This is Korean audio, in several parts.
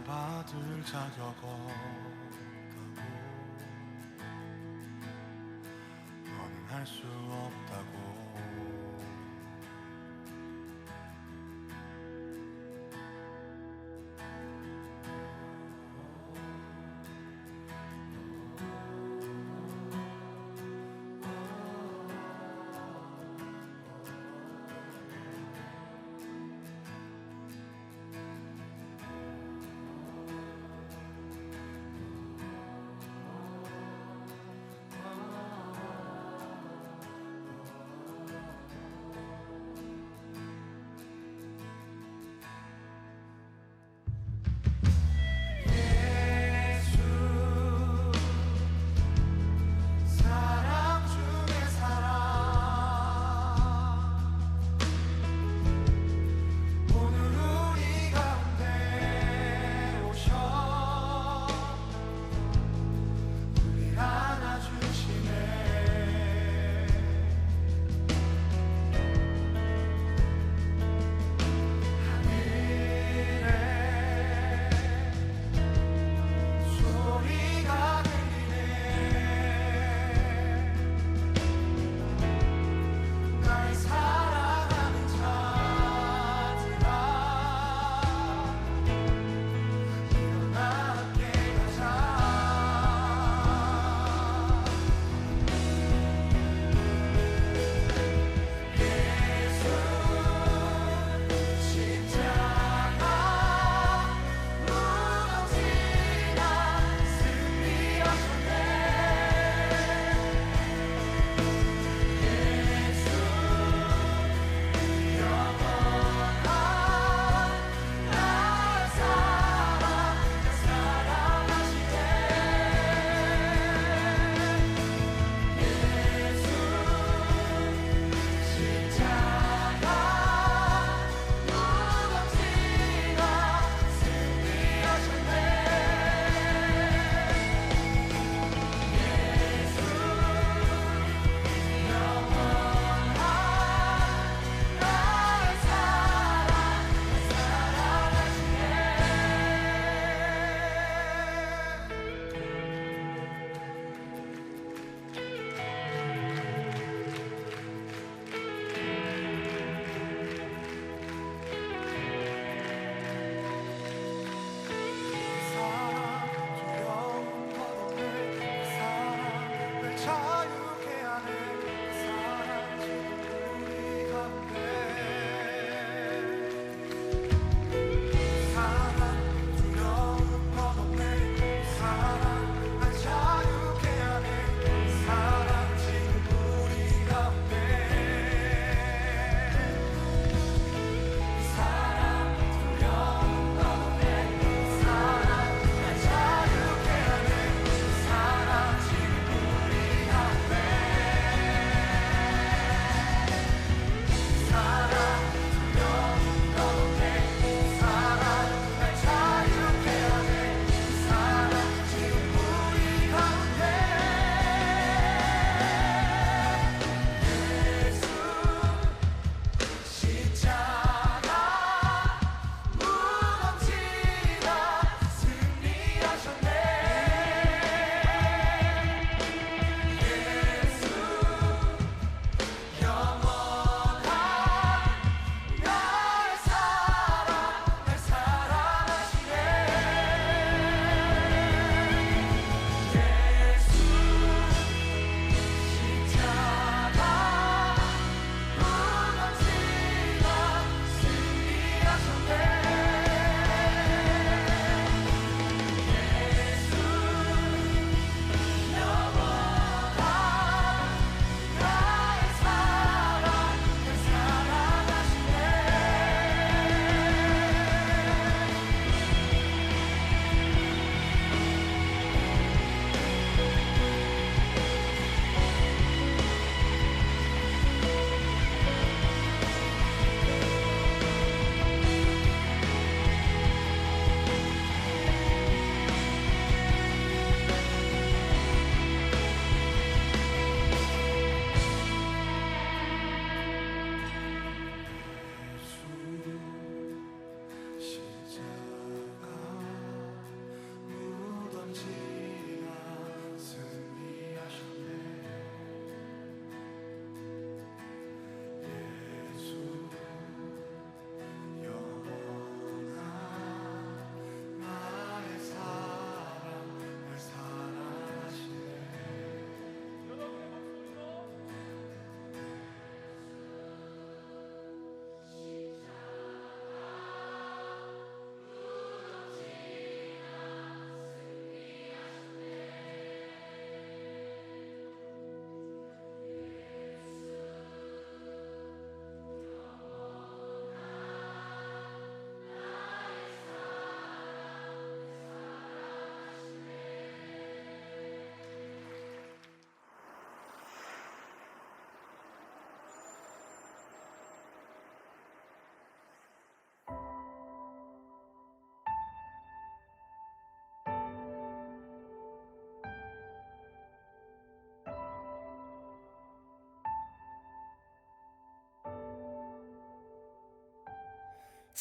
받을 자격 없다고 너는 할 수 없다고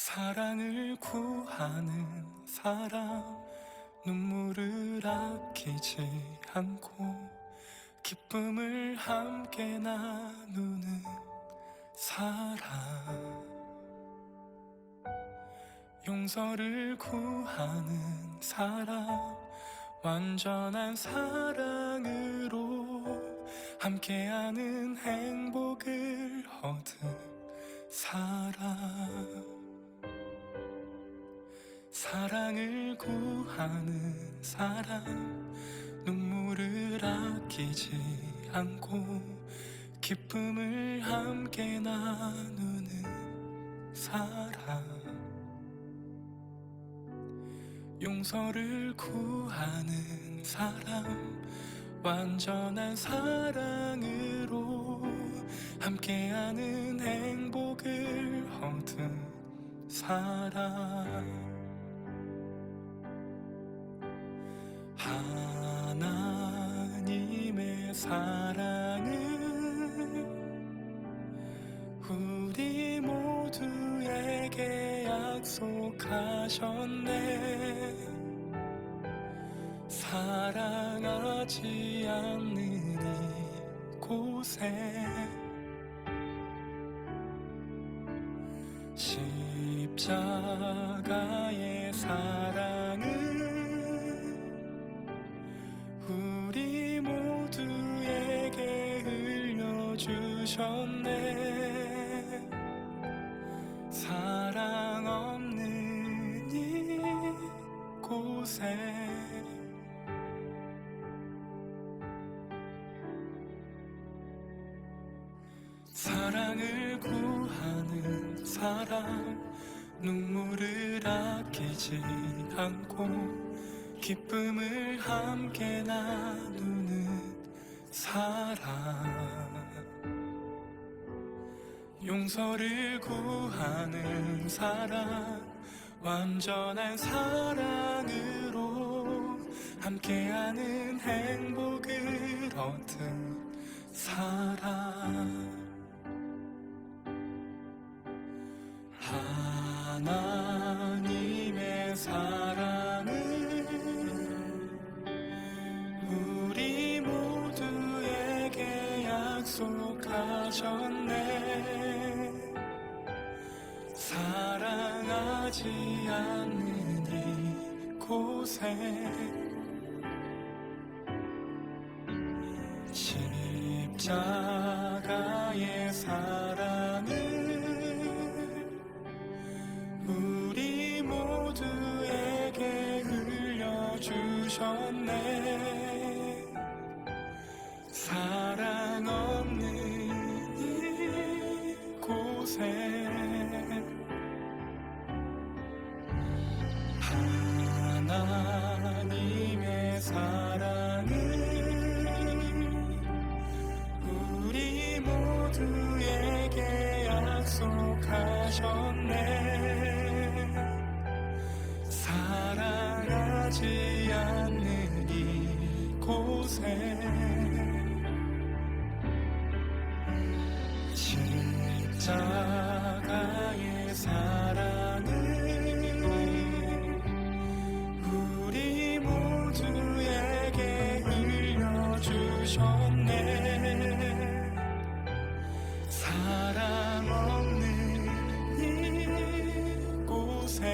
사랑을 구하는 사람, 눈물을 아끼지 않고 기쁨을 함께 나누는 사람, 용서를 구하는 사람, 완전한 사랑으로 함께하는 행복을 얻은 사람, 사랑을 구하는 사람, 눈물을 아끼지 않고 기쁨을 함께 나누는 사람, 용서를 구하는 사람, 완전한 사랑으로 함께하는 행복을 얻은 사람, 하나님의 사랑은 우리 모두에게 약속하셨네. 사랑하지 않는 이곳에 십자가의 사랑은 우리 모두에게 흘려주셨네. 사랑 없는 이곳에 사랑을 구하는 사람, 눈물을 아끼지 않고 기쁨을 함께 나누는 사람, 용서를 구하는 사람, 완전한 사랑으로 함께하는 행복을 얻은 사람, 하나님의 사랑은 우리 모두에게 약속하셨네. 사랑하지 않는 이곳에 십자가의 사랑은 우리 모두에게 흘려주셨네. 사랑 없는 이곳에 하나님의 사랑은 우리 모두에게 약속하셨네. 사랑하지 않는 이곳에 십자가의 사랑은 우리 모두에게 흘려주셨네. 사랑 없는 이곳에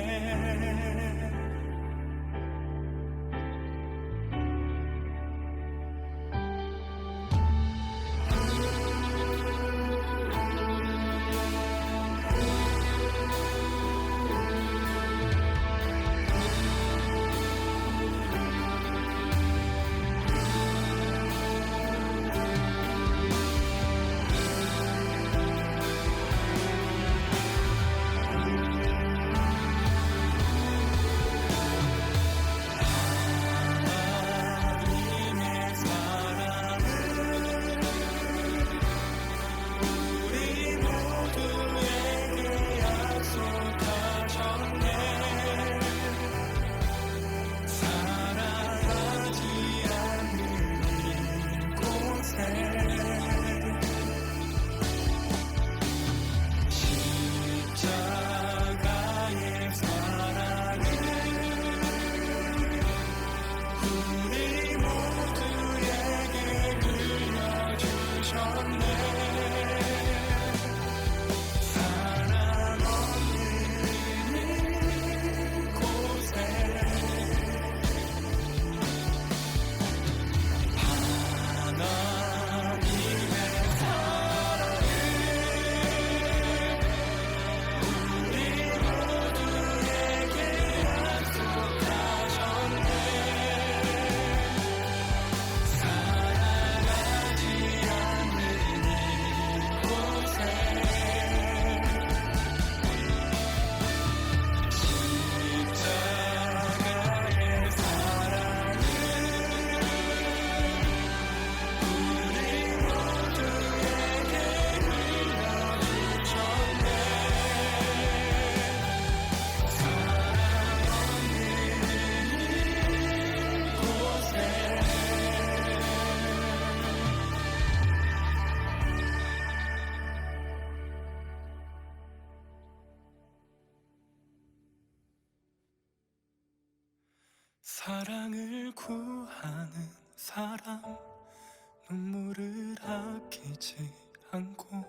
사랑을 구하는 사람, 눈물을 아끼지 않고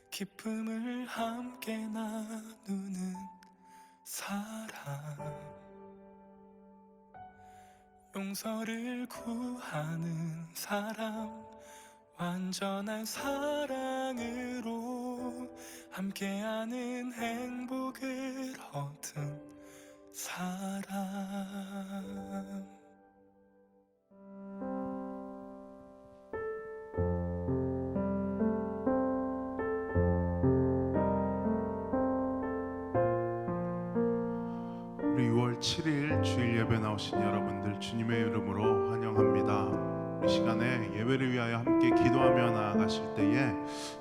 기쁨을 함께 나누는 사람, 용서를 구하는 사람, 완전한 사랑으로 함께하는 행복을 얻은 사람. 우리 6월 7일 주일 예배 나오신 여러분들 주님의 이름으로 환영합니다. 이 시간에 예배를 위하여 함께 기도하며 나아가실 때에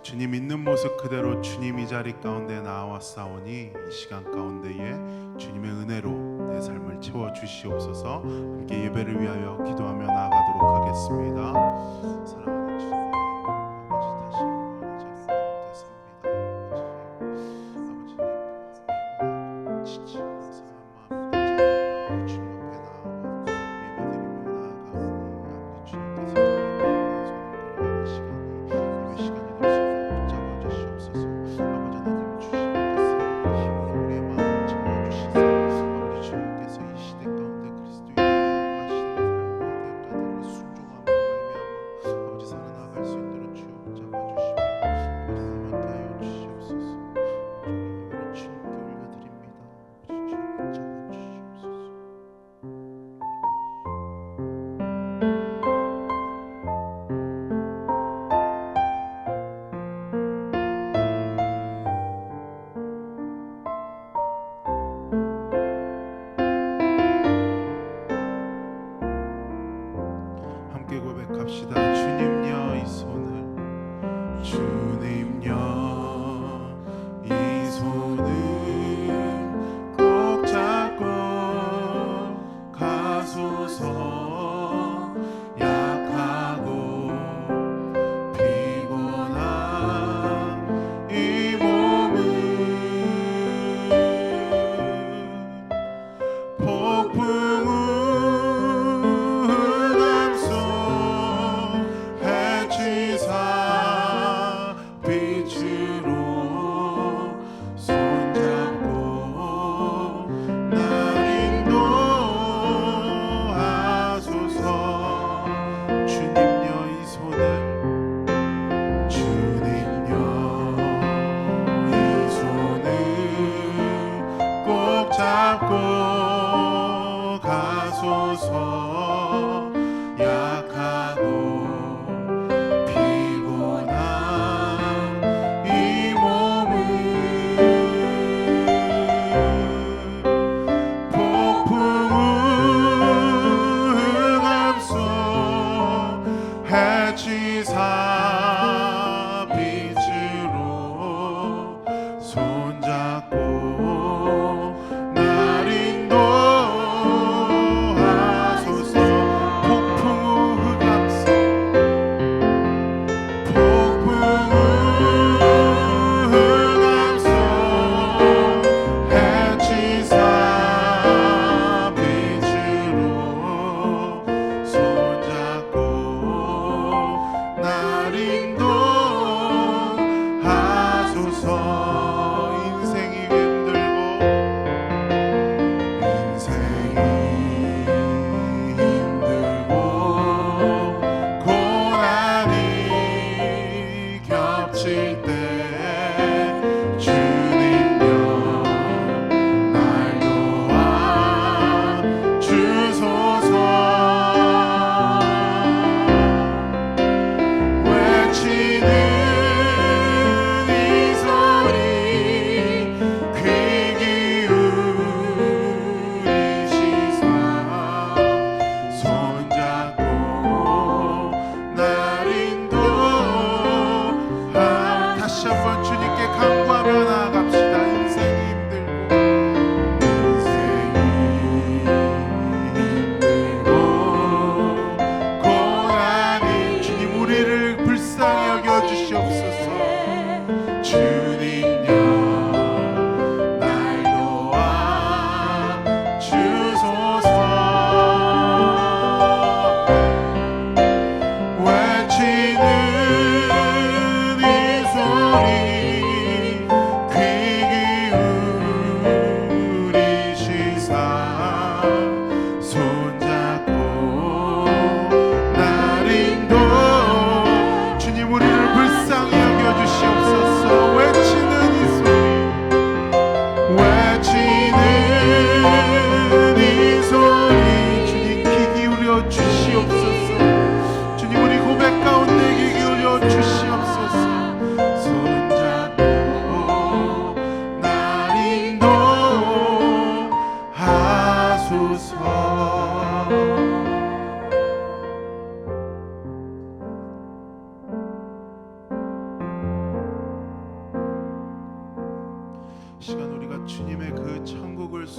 주님 있는 모습 그대로 주님 이 자리 가운데 나와싸우니 이 시간 가운데에 주님의 은혜로 내 삶을 채워주시옵소서. 함께 예배를 위하여 기도하며 나아가도록 하겠습니다. 사랑하는 주님, 아버지 다시 한번 이 자리 가운데 섭니다. 아버지 지치고 사랑하는 마음으로 주님 앞에 나아가 예배드리며 나아가오니 아버지 주님께서 피곤한 손을 걸어가는 시간이 예배 시간이 될 수 있도록 붙잡아 주시옵소서. 아버지 하나님 주시는 그 새로운 힘으로 우리의 마음을 채워주시사 아버지 주님께서 이 시대 가운데 그리스도의 영광하시는 삶의 대가들을 순종함으로 말미암아 아버지 살아나갈 수 있도록 주여 붙잡아 주시며 아버지 하나님 함께하여 주시옵소서. 우리 예배를 주님께 올려드립니다. 아버지 주님 붙잡아 주시옵소서. 함께 고백합시다. 주님여 이 손을, 주님여 이 손을 꼭 잡고 가소서. 약하고 피곤한 이 몸을 폭풍우 해치사 빛으로 손잡고 날 인도하소서. 주님여 이 손을, 주님여 이 손을 꼭 잡고 가소서. 약하고 피곤한 이 몸을 폭풍우 감소 해치사 빛으로 손잡고 날 인도하소서.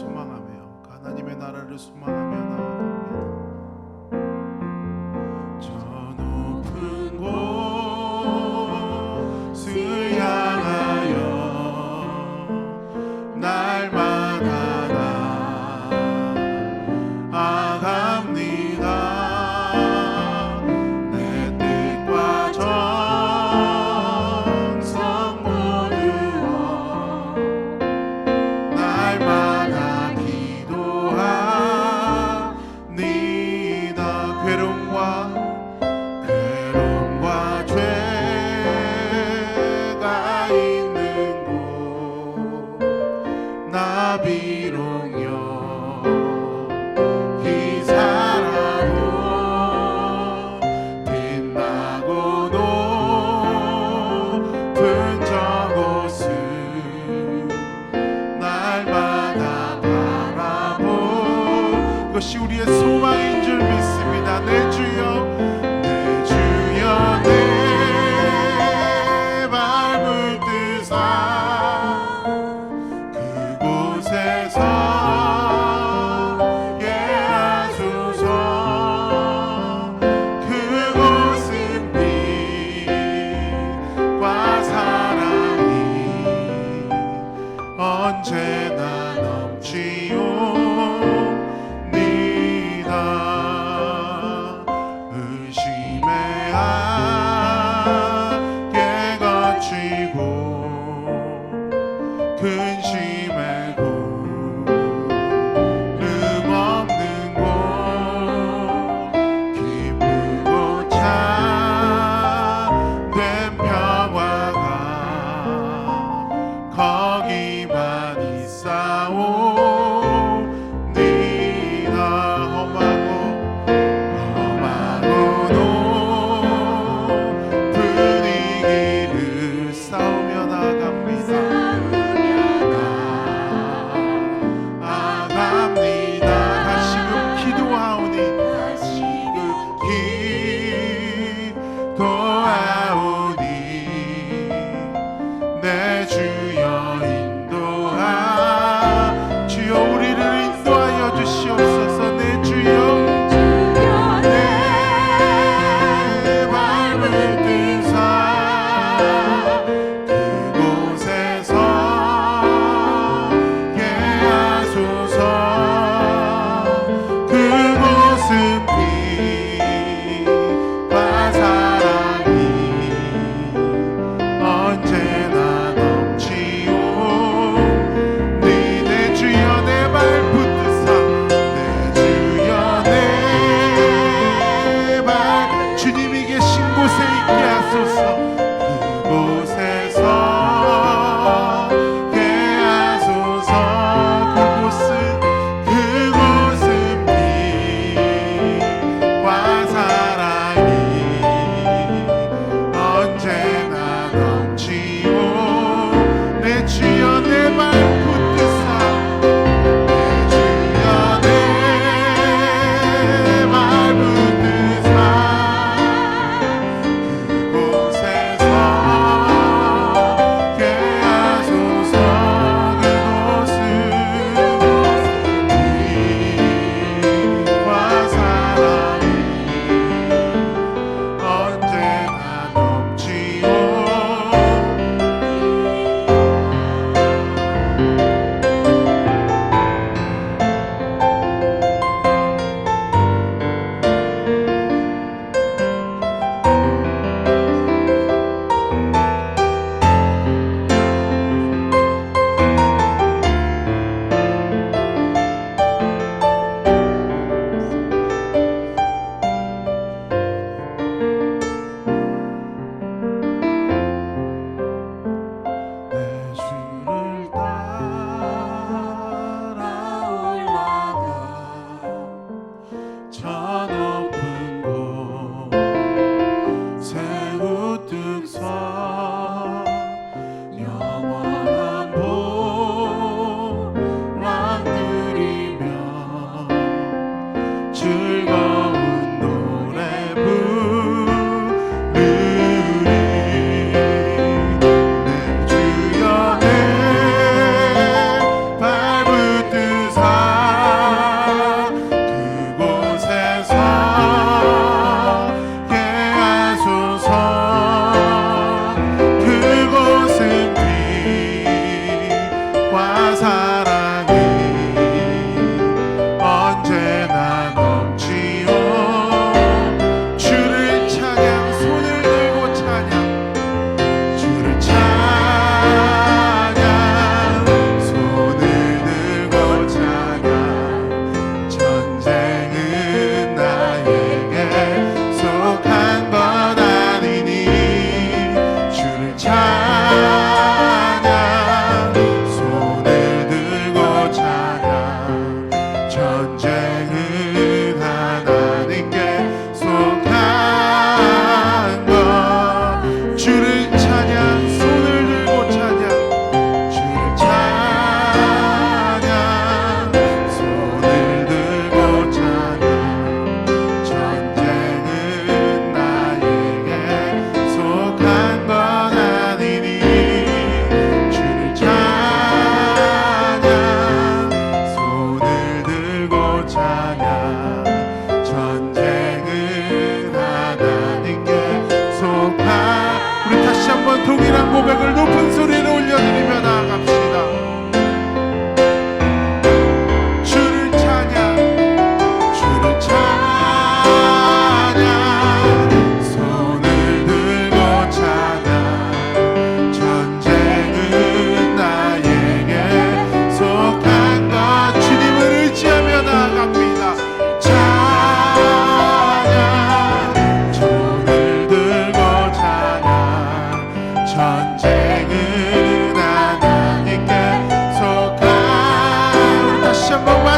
소망하며 하나님의 나라를 소망하며 나아갑니다. 저 높은 곳을 향하여 날마다 나아갑니다. 내 뜻과 정성 모두와 날마다 기도합니다. 괴로움과 죄가 있는 곳 나비롱여 기사라도 빛나고 높은 저곳을 날마다 바라보 그것이 우리의 소망인 줄 믿습니다. 내 주여 내 주여 내 밟을 뜨사 그곳에서 예하소서. 그곳은 빛과 사랑이 언제나 넘치옵니다.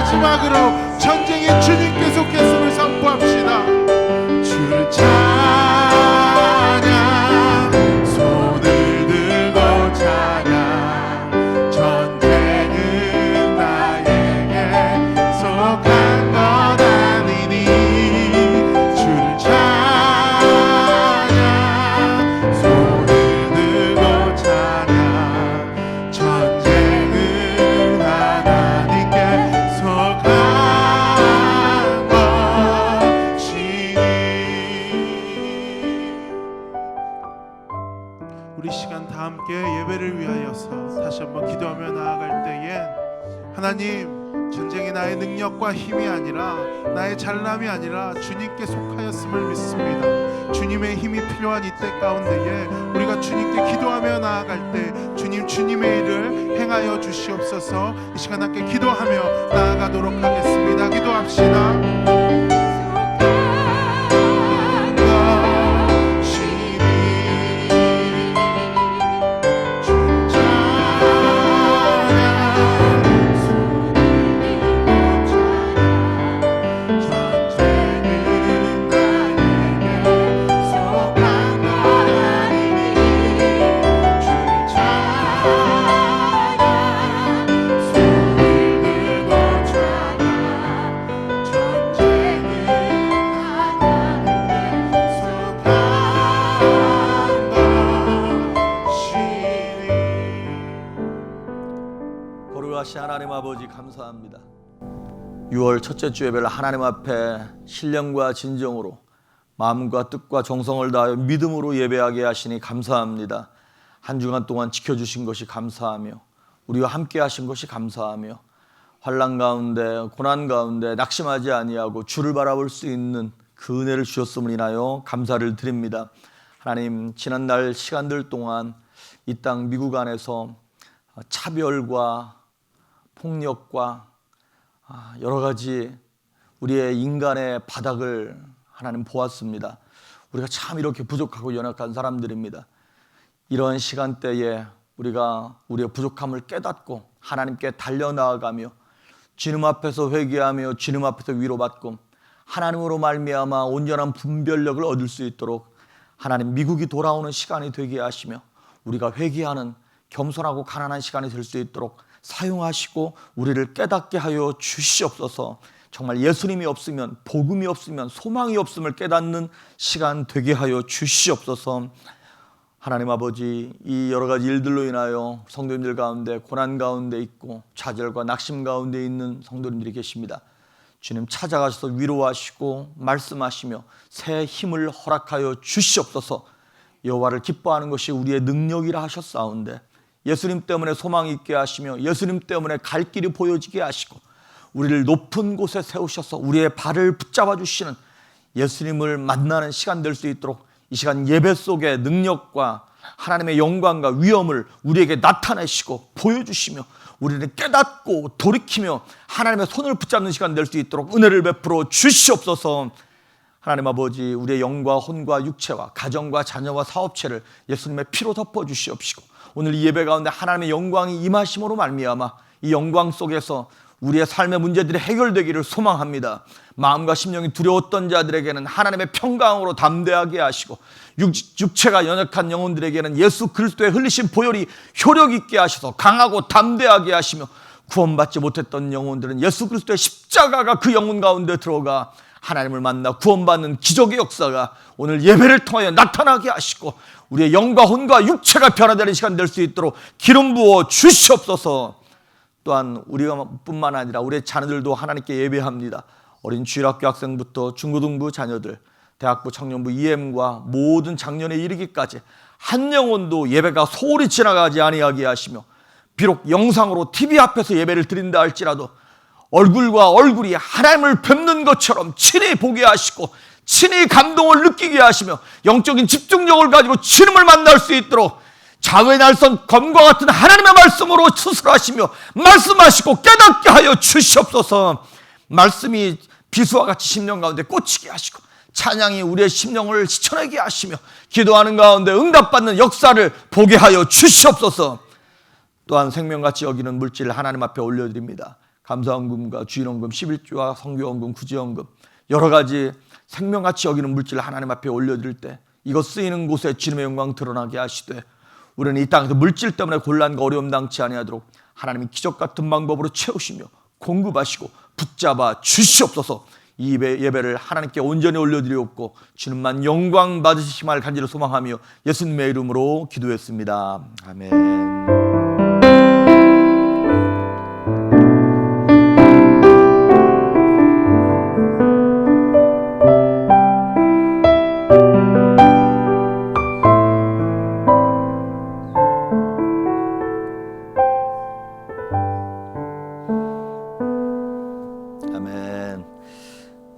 마지막으로 전쟁의 주님 계속했음을 선포합시다. 주를 찬양, 손을 들고 찬양. 전쟁은 나에게 속한 것 아니니. 주를 찬양, 손을 들고 찬양. 전쟁은 하나님께 속한 것이니. 우리 시간 다 함께 예배를 위하여서 다시 한번 기도하며 나아갈 때에 하나님, 전쟁이 나의 능력과 힘이 아니라 나의 잘남이 아니라 주님께 속하였음을 믿습니다. 주님의 힘이 필요한 이때 가운데에 우리가 주님께 기도하며 나아갈 때 주님, 주님의 일을 행하여 주시옵소서. 이 시간 함께 기도하며 나아가도록 하겠습니다. 기도합시다. 거룩하신 하나님 아버지, 감사합니다. 6월 첫째 주 예배를 하나님 앞에 신령과 진정으로 마음과 뜻과 정성을 다하여 믿음으로 예배하게 하시니 감사합니다. 한 주간 동안 지켜주신 것이 감사하며 우리와 함께 하신 것이 감사하며 환난 가운데 고난 가운데 낙심하지 아니하고 주를 바라볼 수 있는 그 은혜를 주셨음을 인하여 감사를 드립니다. 하나님, 지난날 시간들 동안 이 땅 미국 안에서 차별과 폭력과 여러 가지 우리의 인간의 바닥을 하나님 보았습니다. 우리가 참 이렇게 부족하고 연약한 사람들입니다. 이런 시간대에 우리가 우리의 부족함을 깨닫고 하나님께 달려나아가며 주님 앞에서 회개하며 주님 앞에서 위로받고 하나님으로 말미암아 온전한 분별력을 얻을 수 있도록 하나님, 미국이 돌아오는 시간이 되게 하시며 우리가 회개하는 겸손하고 가난한 시간이 될 수 있도록 사용하시고 우리를 깨닫게 하여 주시옵소서. 정말 예수님이 없으면, 복음이 없으면, 소망이 없음을 깨닫는 시간 되게 하여 주시옵소서. 하나님 아버지, 이 여러 가지 일들로 인하여 성도님들 가운데 고난 가운데 있고 좌절과 낙심 가운데 있는 성도님들이 계십니다. 주님, 찾아가셔서 위로하시고 말씀하시며 새 힘을 허락하여 주시옵소서. 여호와를 기뻐하는 것이 우리의 능력이라 하셨사온데 예수님 때문에 소망이 있게 하시며 예수님 때문에 갈 길이 보여지게 하시고 우리를 높은 곳에 세우셔서 우리의 발을 붙잡아 주시는 예수님을 만나는 시간 될 수 있도록 이 시간 예배 속에 능력과 하나님의 영광과 위엄을 우리에게 나타내시고 보여주시며 우리를 깨닫고 돌이키며 하나님의 손을 붙잡는 시간 될 수 있도록 은혜를 베풀어 주시옵소서. 하나님 아버지, 우리의 영과 혼과 육체와 가정과 자녀와 사업체를 예수님의 피로 덮어 주시옵시고 오늘 이 예배 가운데 하나님의 영광이 임하심으로 말미암아 이 영광 속에서 우리의 삶의 문제들이 해결되기를 소망합니다. 마음과 심령이 두려웠던 자들에게는 하나님의 평강으로 담대하게 하시고 육체가 연약한 영혼들에게는 예수 그리스도의 흘리신 보혈이 효력 있게 하셔서 강하고 담대하게 하시며 구원받지 못했던 영혼들은 예수 그리스도의 십자가가 그 영혼 가운데 들어가 하나님을 만나 구원받는 기적의 역사가 오늘 예배를 통하여 나타나게 하시고 우리의 영과 혼과 육체가 변화되는 시간 될 수 있도록 기름 부어 주시옵소서. 또한 우리가 뿐만 아니라 우리의 자녀들도 하나님께 예배합니다. 어린 주일학교 학생부터 중고등부 자녀들, 대학부 청년부 EM과 모든 작년에 이르기까지 한 영혼도 예배가 소홀히 지나가지 아니하게 하시며 비록 영상으로 TV 앞에서 예배를 드린다 할지라도 얼굴과 얼굴이 하나님을 뵙는 것처럼 친히 보게 하시고 친히 감동을 느끼게 하시며 영적인 집중력을 가지고 주님을 만날 수 있도록 자외 날선 검과 같은 하나님의 말씀으로 추스하시며 말씀하시고 깨닫게 하여 주시옵소서. 말씀이 비수와 같이 심령 가운데 꽂히게 하시고 찬양이 우리의 심령을 시천하게 하시며 기도하는 가운데 응답받는 역사를 보게 하여 주시옵소서. 또한 생명같이 여기는 물질을 하나님 앞에 올려드립니다. 감사원금과 주일원금, 11조와 성교원금, 구제원금 여러 가지 생명같이 여기는 물질을 하나님 앞에 올려드릴 때 이것 쓰이는 곳에 주님의 영광 드러나게 하시되 우리는 이 땅에서 물질 때문에 곤란과 어려움 당치 아니하도록 하나님이 기적 같은 방법으로 채우시며 공급하시고 붙잡아 주시옵소서. 이 예배를 하나님께 온전히 올려드리옵고 주님만 영광 받으시기를 간절히 소망하며 예수님의 이름으로 기도했습니다. 아멘.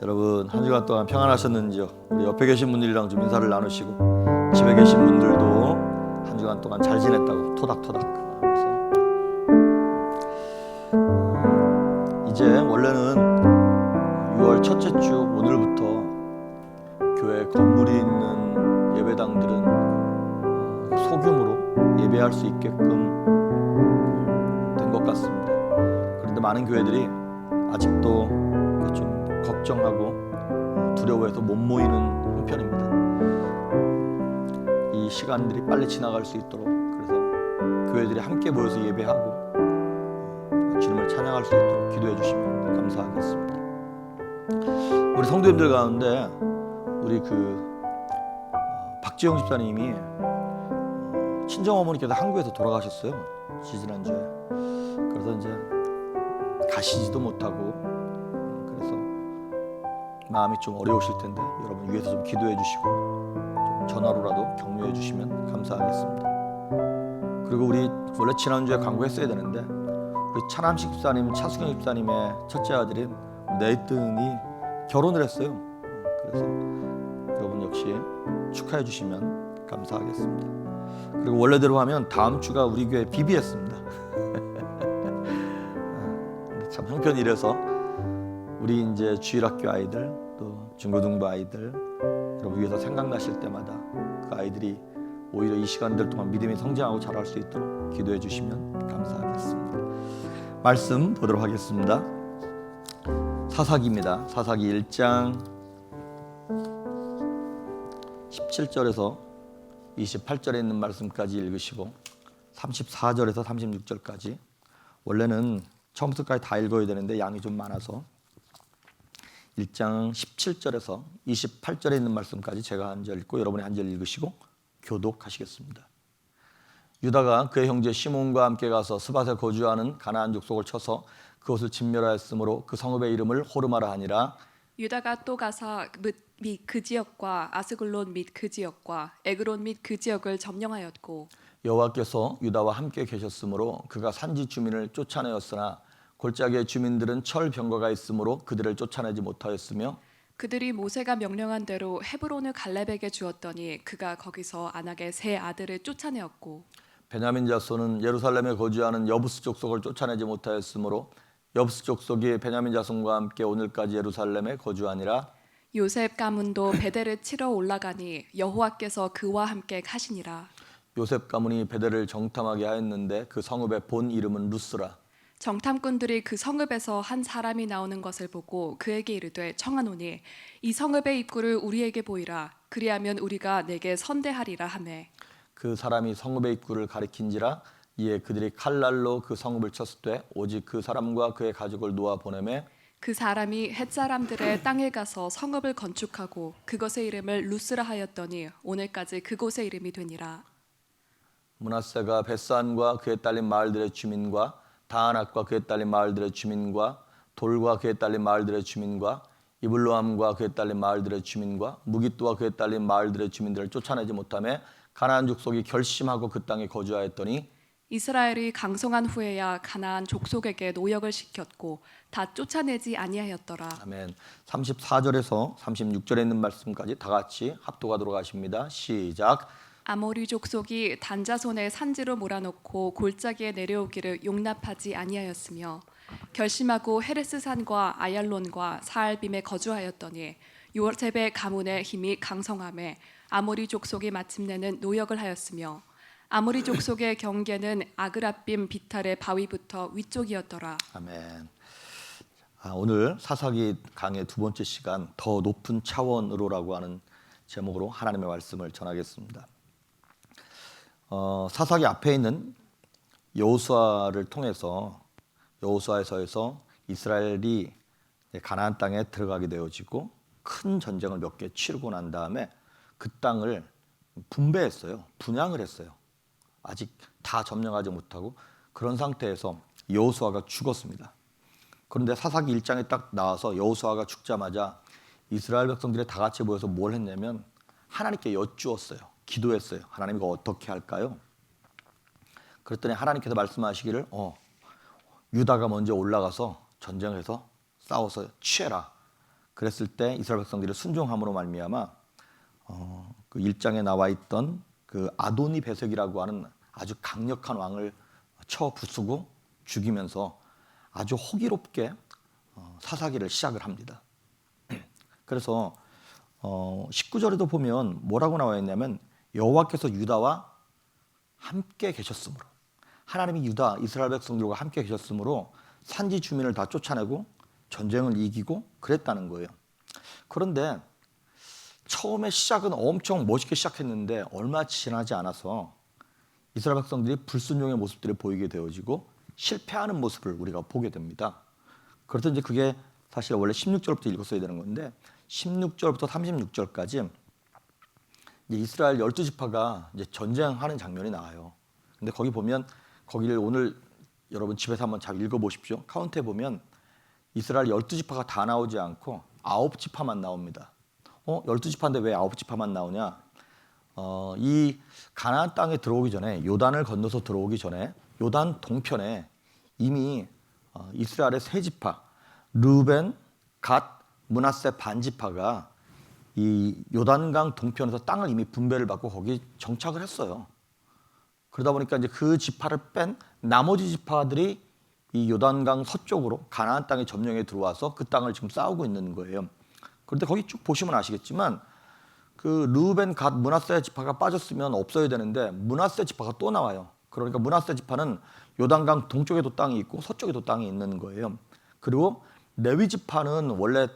여러분 한 주간 동안 평안하셨는지요? 우리 옆에 계신 분들이랑 좀 인사를 나누시고 집에 계신 분들도 한 주간 동안 잘 지냈다고 토닥토닥 하면서 이제 원래는 6월 첫째 주 오늘부터 교회 건물이 있는 예배당들은 소규모로 예배할 수 있게끔 된 것 같습니다. 그런데 많은 교회들이 아직도 좀 걱정하고 두려워해서 못 모이는 형편입니다. 이 시간들이 빨리 지나갈 수 있도록 그래서 교회들이 함께 모여서 예배하고 주님을 찬양할 수 있도록 기도해 주시면 감사하겠습니다. 우리 성도님들 가운데 우리 박지영 집사님이 친정어머니께서 한국에서 돌아가셨어요. 지지난주에. 그래서 이제 가시지도 못하고 그래서 마음이 좀 어려우실 텐데 여러분 위해서 좀 기도해 주시고 좀 전화로라도 격려해 주시면 감사하겠습니다. 그리고 우리 원래 지난주에 광고했어야 되는데 우리 차남식 집사님, 차수경 집사님의 첫째 아들인 네이튼이 결혼을 했어요. 그래서 여러분 역시 축하해 주시면 감사하겠습니다. 그리고 원래대로 하면 다음 주가 우리 교회 비비했습니다. 참 형편이 이래서 우리 이제 주일학교 아이들 또 중고등부 아이들 여러분 위해서 생각나실 때마다 그 아이들이 오히려 이 시간들 동안 믿음이 성장하고 자랄 수 있도록 기도해 주시면 감사하겠습니다. 말씀 보도록 하겠습니다. 사사기입니다. 사사기 1장 17절에서 28절에 있는 말씀까지 읽으시고 34절에서 36절까지 원래는 처음부터까지 다 읽어야 되는데 양이 좀 많아서 1장 17절에서 28절에 있는 말씀까지 제가 한 절 읽고 여러분이 한 절 읽으시고 교독하시겠습니다. 유다가 그의 형제 시몬과 함께 가서 스밧에 거주하는 가나안 족속을 쳐서 그것을 진멸하였으므로 그 성읍의 이름을 호르마라 하니라. 유다가 또 가서 및 그 지역과 아스글론 및 그 지역과 에그론 및 그 지역을 점령하였고 여호와께서 유다와 함께 계셨으므로 그가 산지 주민을 쫓아내었으나 골짜기의 주민들은 철 병거가 있으므로 그들을 쫓아내지 못하였으며 그들이 모세가 명령한 대로 헤브론을 갈렙에게 주었더니 그가 거기서 아낙의 세 아들을 쫓아내었고 베냐민 자손은 예루살렘에 거주하는 여부스 족속을 쫓아내지 못하였으므로 여부스 족속이 베냐민 자손과 함께 오늘까지 예루살렘에 거주하니라. 요셉 가문도 베델을 치러 올라가니 여호와께서 그와 함께 가시니라. 요셉 가문이 베델을 정탐하게 하였는데 그 성읍의 본 이름은 루스라. 정탐꾼들이 그 성읍에서 한 사람이 나오는 것을 보고 그에게 이르되 청하노니 이 성읍의 입구를 우리에게 보이라. 그리하면 우리가 내게 선대하리라 하매 그 사람이 성읍의 입구를 가리킨지라. 이에 그들이 칼날로 그 성읍을 쳤을 때 오직 그 사람과 그의 가족을 놓아 보내매 그 사람이 헷사람들의 땅에 가서 성읍을 건축하고 그것의 이름을 루스라 하였더니 오늘까지 그곳의 이름이 되니라. 므낫세가 벳산과 그에 딸린 마을들의 주민과 다아낙과 그에 딸린 마을들의 주민과 돌과 그에 딸린 마을들의 주민과 이블로함과 그에 딸린 마을들의 주민과 무깃도와 그에 딸린 마을들의 주민들을 쫓아내지 못하며 가나안 족속이 결심하고 그 땅에 거주하였더니 이스라엘이 강성한 후에야 가나안 족속에게 노역을 시켰고 다 쫓아내지 아니하였더라. 아멘. 34절에서 36절에 있는 말씀까지 다 같이 합독하도록 하십니다. 시작. 아모리 족속이 단자손의 산지로 몰아넣고 골짜기에 내려오기를 용납하지 아니하였으며 결심하고 헤레스산과 아얄론과 사알빔에 거주하였더니 요셉의 가문의 힘이 강성함에 아모리 족속이 마침내는 노역을 하였으며 아모리 족속의 경계는 아그라빔 비탈의 바위부터 위쪽이었더라. 아멘. 오늘 사사기 강의 두 번째 시간 더 높은 차원으로라고 하는 제목으로 하나님의 말씀을 전하겠습니다. 사사기 앞에 있는 여호수아를 통해서 여호수아서에서 이스라엘이 가나안 땅에 들어가게 되어지고 큰 전쟁을 몇 개 치르고 난 다음에 그 땅을 분배했어요. 분양을 했어요. 아직 다 점령하지 못하고 그런 상태에서 여호수아가 죽었습니다. 그런데 사사기 1장에 딱 나와서 여호수아가 죽자마자 이스라엘 백성들이 다 같이 모여서 뭘 했냐면 하나님께 여쭈었어요. 기도했어요. 하나님 이거 어떻게 할까요? 그랬더니 하나님께서 말씀하시기를 유다가 먼저 올라가서 전쟁해서 싸워서 취해라. 그랬을 때 이스라엘 백성들이 순종함으로 말미암아 그 1장에 나와 있던 그 아도니 베섹이라고 하는 아주 강력한 왕을 쳐 부수고 죽이면서 아주 호기롭게 사사기를 시작을 합니다. 그래서 19절에도 보면 뭐라고 나와 있냐면 여호와께서 유다와 함께 계셨으므로 하나님이 유다 이스라엘 백성들과 함께 계셨으므로 산지 주민을 다 쫓아내고 전쟁을 이기고 그랬다는 거예요. 그런데 처음에 시작은 엄청 멋있게 시작했는데 얼마 지나지 않아서 이스라엘 백성들이 불순종의 모습들을 보이게 되어지고 실패하는 모습을 우리가 보게 됩니다. 그래서 이제 그게 사실 원래 16절부터 읽었어야 되는 건데 16절부터 36절까지 이스라엘 12지파가 이제 전쟁하는 장면이 나와요. 근데 거기 보면 거기를 오늘 여러분 집에서 한번 잘 읽어보십시오. 카운트해 보면 이스라엘 12지파가 다 나오지 않고 9지파만 나옵니다. 12지파인데 왜 9지파만 나오냐? 이 가나안 땅에 들어오기 전에 요단을 건너서 들어오기 전에 요단 동편에 이미 이스라엘의 세 지파 르벤, 갓, 므낫세 반지파가 이 요단강 동편에서 땅을 이미 분배를 받고 거기 정착을 했어요. 그러다 보니까 이제 그 지파를 뺀 나머지 지파들이 이 요단강 서쪽으로 가나안 땅에 점령해 들어와서 그 땅을 지금 싸우고 있는 거예요. 그런데 거기 쭉 보시면 아시겠지만 그 르벤, 갓, 므낫세 지파가 빠졌으면 없어야 되는데 므낫세 지파가 또 나와요. 그러니까 므낫세 지파는 요단강 동쪽에도 땅이 있고 서쪽에도 땅이 있는 거예요. 그리고 레위 지파는 원래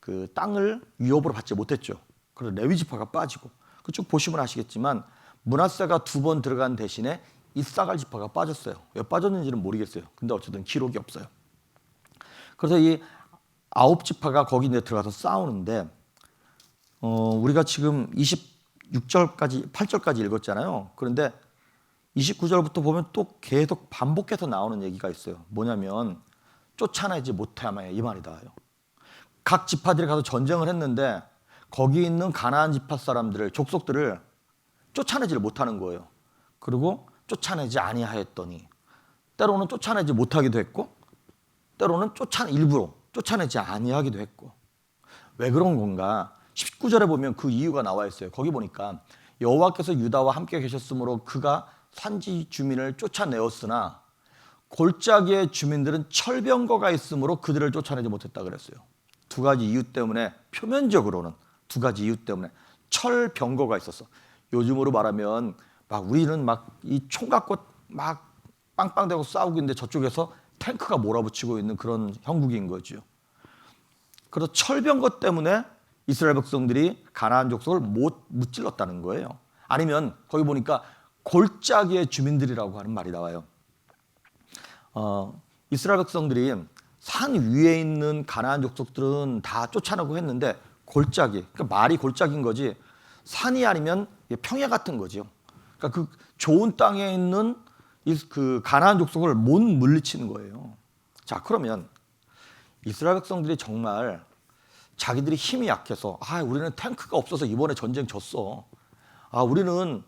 그 땅을 위협으로 받지 못했죠. 그래서 레위 지파가 빠지고 쭉 보시면 아시겠지만 므낫세가 2번 들어간 대신에 이사갈 지파가 빠졌어요. 왜 빠졌는지는 모르겠어요. 근데 어쨌든 기록이 없어요. 그래서 이 9지파가 거기 이제 들어가서 싸우는데 우리가 지금 26절까지 8절까지 읽었잖아요. 그런데 29절부터 보면 또 계속 반복해서 나오는 얘기가 있어요. 뭐냐면 쫓아내지 못하며 이 말이다. 각 지파들이 가서 전쟁을 했는데 거기 있는 가나안 지파 사람들을 족속들을 쫓아내지를 못하는 거예요. 그리고 쫓아내지 아니하였더니 때로는 쫓아내지 못하기도 했고 때로는 일부러 쫓아내지 아니하기도 했고 왜 그런 건가? 19절에 보면 그 이유가 나와 있어요. 거기 보니까 여호와께서 유다와 함께 계셨으므로 그가 산지 주민을 쫓아내었으나 골짜기의 주민들은 철병거가 있으므로 그들을 쫓아내지 못했다 그랬어요. 두 가지 이유 때문에 표면적으로는 두 가지 이유 때문에 철병거가 있었어. 요즘으로 말하면 막 우리는 막 이 총 갖고 막 빵빵대고 싸우고 있는데 저쪽에서 탱크가 몰아붙이고 있는 그런 형국인 거죠. 그래서 철병거 때문에 이스라엘 백성들이 가나안 족속을 못 무찔렀다는 거예요. 아니면 거기 보니까 골짜기의 주민들이라고 하는 말이 나와요. 이스라엘 백성들이 산 위에 있는 가나안 족속들은 다 쫓아내고 했는데 골짜기, 그러니까 말이 골짜기인 거지 산이 아니면 평야 같은 거죠. 그러니까 그 좋은 땅에 있는 그 가나안 족속을 못 물리치는 거예요. 자, 그러면 이스라엘 백성들이 정말 자기들이 힘이 약해서 우리는 탱크가 없어서 이번에 전쟁 졌어. 우리는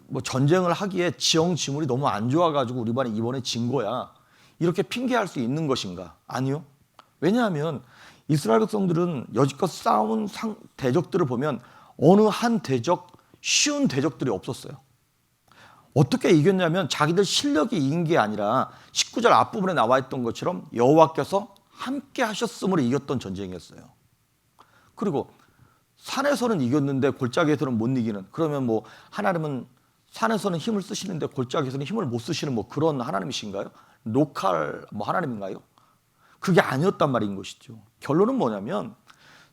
뭐 전쟁을 하기에 지형지물이 너무 안 좋아가지고 우리 반이 이번에 진 거야. 이렇게 핑계할 수 있는 것인가? 아니요. 왜냐하면 이스라엘 백성들은 여지껏 싸운 대적들을 보면 어느 한 대적, 쉬운 대적들이 없었어요. 어떻게 이겼냐면 자기들 실력이 이긴 게 아니라 19절 앞부분에 나와 있던 것처럼 여호와께서 함께 하셨음으로 이겼던 전쟁이었어요. 그리고 산에서는 이겼는데 골짜기에서는 못 이기는, 그러면 뭐 하나님은 산에서는 힘을 쓰시는데 골짜기에서는 힘을 못 쓰시는 뭐 그런 하나님이신가요? 로컬 뭐 하나님인가요? 그게 아니었단 말인 것이죠. 결론은 뭐냐면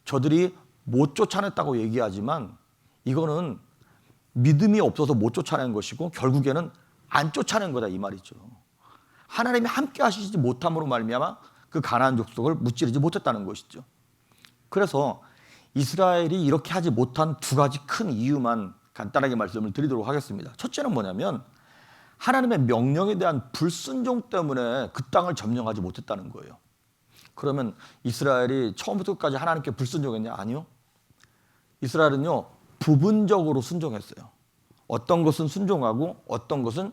저들이 못 쫓아냈다고 얘기하지만 이거는 믿음이 없어서 못 쫓아낸 것이고 결국에는 안 쫓아낸 거다 이 말이죠. 하나님이 함께 하시지 못함으로 말미암아 그 가나안 족속을 무찌르지 못했다는 것이죠. 그래서 이스라엘이 이렇게 하지 못한 두 가지 큰 이유만 간단하게 말씀을 드리도록 하겠습니다. 첫째는 뭐냐면 하나님의 명령에 대한 불순종 때문에 그 땅을 점령하지 못했다는 거예요. 그러면 이스라엘이 처음부터 끝까지 하나님께 불순종했냐? 아니요. 이스라엘은요 부분적으로 순종했어요. 어떤 것은 순종하고 어떤 것은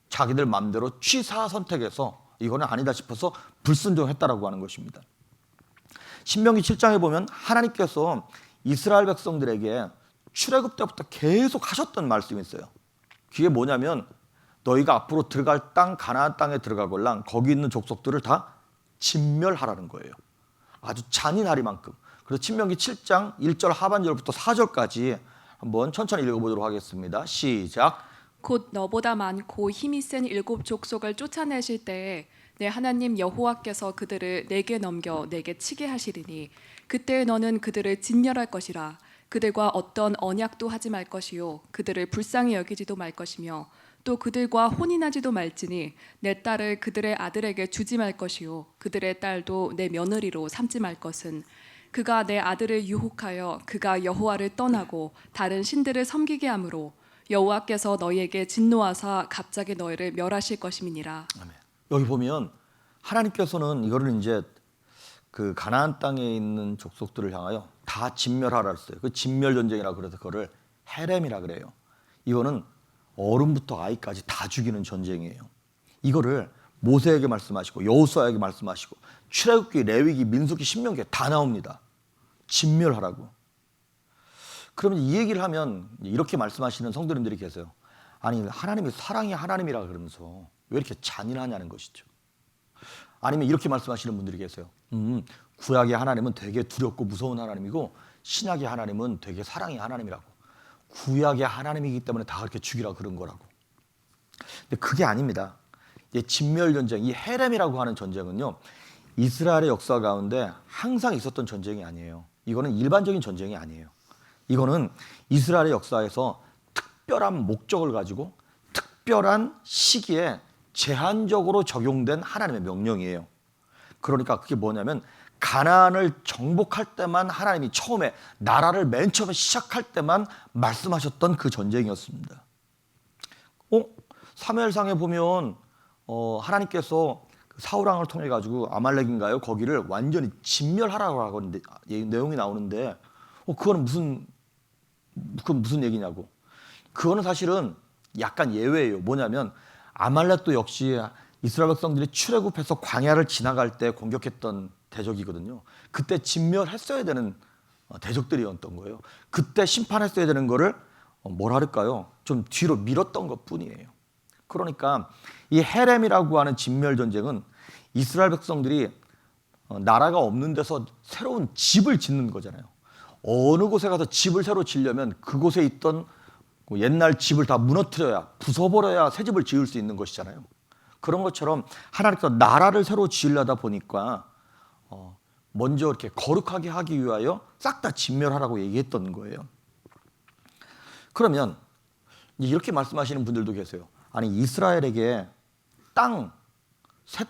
자기들 마음대로 취사 선택해서 이거는 아니다 싶어서 불순종했다라고 하는 것입니다. 신명기 7장에 보면 하나님께서 이스라엘 백성들에게 출애굽 때부터 계속 하셨던 말씀이 있어요. 그게 뭐냐면 너희가 앞으로 들어갈 땅 가나안 땅에 들어가걸랑 거기 있는 족속들을 다 진멸하라는 거예요. 아주 잔인하리만큼. 그래서 신명기 7장 1절 하반절부터 4절까지 한번 천천히 읽어보도록 하겠습니다. 시작. 곧 너보다 많고 힘이 센 7 족속을 쫓아내실 때에 내 하나님 여호와께서 그들을 내게 넘겨 내게 치게 하시리니 그때 너는 그들을 진멸할 것이라. 그들과 어떤 언약도 하지 말 것이요 그들을 불쌍히 여기지도 말 것이며 또 그들과 혼인하지도 말지니 내 딸을 그들의 아들에게 주지 말 것이요 그들의 딸도 내 며느리로 삼지 말 것은 그가 내 아들을 유혹하여 그가 여호와를 떠나고 다른 신들을 섬기게 하므로 여호와께서 너희에게 진노하사 갑자기 너희를 멸하실 것임이니라. 아멘. 여기 보면 하나님께서는 이거를 이제 그 가나안 땅에 있는 족속들을 향하여 다 진멸하라 했어요. 그 진멸 전쟁이라 그래서 그거를 헤렘이라 그래요. 이거는 어른부터 아이까지 다 죽이는 전쟁이에요. 이거를 모세에게 말씀하시고 여호수아에게 말씀하시고 출애굽기, 레위기, 민수기, 신명기에 다 나옵니다. 진멸하라고. 그러면 이 얘기를 하면 이렇게 말씀하시는 성도님들이 계세요. 아니 하나님이 사랑이 하나님이라 그러면서 왜 이렇게 잔인하냐는 것이죠. 아니면 이렇게 말씀하시는 분들이 계세요. 구약의 하나님은 되게 두렵고 무서운 하나님이고 신약의 하나님은 되게 사랑의 하나님이라고. 구약의 하나님이기 때문에 다 그렇게 죽이라 그런 거라고. 근데 그게 아닙니다. 이 진멸 전쟁, 이 헤렘이라고 하는 전쟁은요, 이스라엘의 역사 가운데 항상 있었던 전쟁이 아니에요. 이거는 일반적인 전쟁이 아니에요. 이거는 이스라엘의 역사에서 특별한 목적을 가지고 특별한 시기에 제한적으로 적용된 하나님의 명령이에요. 그러니까 그게 뭐냐면 가나안을 정복할 때만 하나님이 처음에 나라를 맨 처음에 시작할 때만 말씀하셨던 그 전쟁이었습니다. 사무엘상에 보면 하나님께서 사울 왕을 통해 가지고 아말렉인가요? 거기를 완전히 진멸하라고 하는데 내용이 나오는데 그거는 무슨 얘기냐고. 그거는 사실은 약간 예외예요. 뭐냐면 아말렉도 역시 이스라엘 백성들이 출애굽해서 광야를 지나갈 때 공격했던 대적이거든요. 그때 진멸했어야 되는 대적들이었던 거예요. 그때 심판했어야 되는 거를 뭐랄까요? 좀 뒤로 밀었던 것뿐이에요. 그러니까 이 헤렘이라고 하는 진멸 전쟁은 이스라엘 백성들이 나라가 없는 데서 새로운 집을 짓는 거잖아요. 어느 곳에 가서 집을 새로 지려면 그곳에 있던 옛날 집을 다 무너뜨려야, 부숴버려야 새 집을 지을 수 있는 것이잖아요. 그런 것처럼 하나님께서 나라를 새로 지으려다 보니까 먼저 이렇게 거룩하게 하기 위하여 싹 다 진멸하라고 얘기했던 거예요. 그러면 이렇게 말씀하시는 분들도 계세요. 아니 이스라엘에게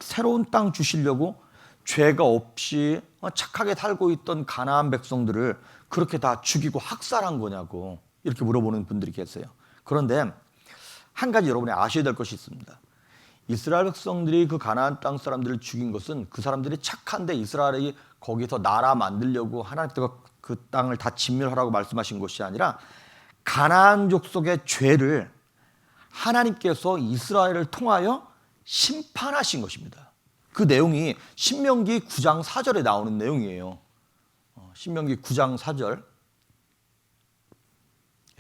새로운 땅 주시려고 죄가 없이 착하게 살고 있던 가나안 백성들을 그렇게 다 죽이고 학살한 거냐고 이렇게 물어보는 분들이 계세요. 그런데 한 가지 여러분이 아셔야 될 것이 있습니다. 이스라엘 백성들이 그 가나안 땅 사람들을 죽인 것은 그 사람들이 착한데 이스라엘이 거기서 나라 만들려고 하나님께서 그 땅을 다 진멸하라고 말씀하신 것이 아니라 가나안 족속의 죄를 하나님께서 이스라엘을 통하여 심판하신 것입니다. 그 내용이 신명기 9장 4절에 나오는 내용이에요. 신명기 9장 4절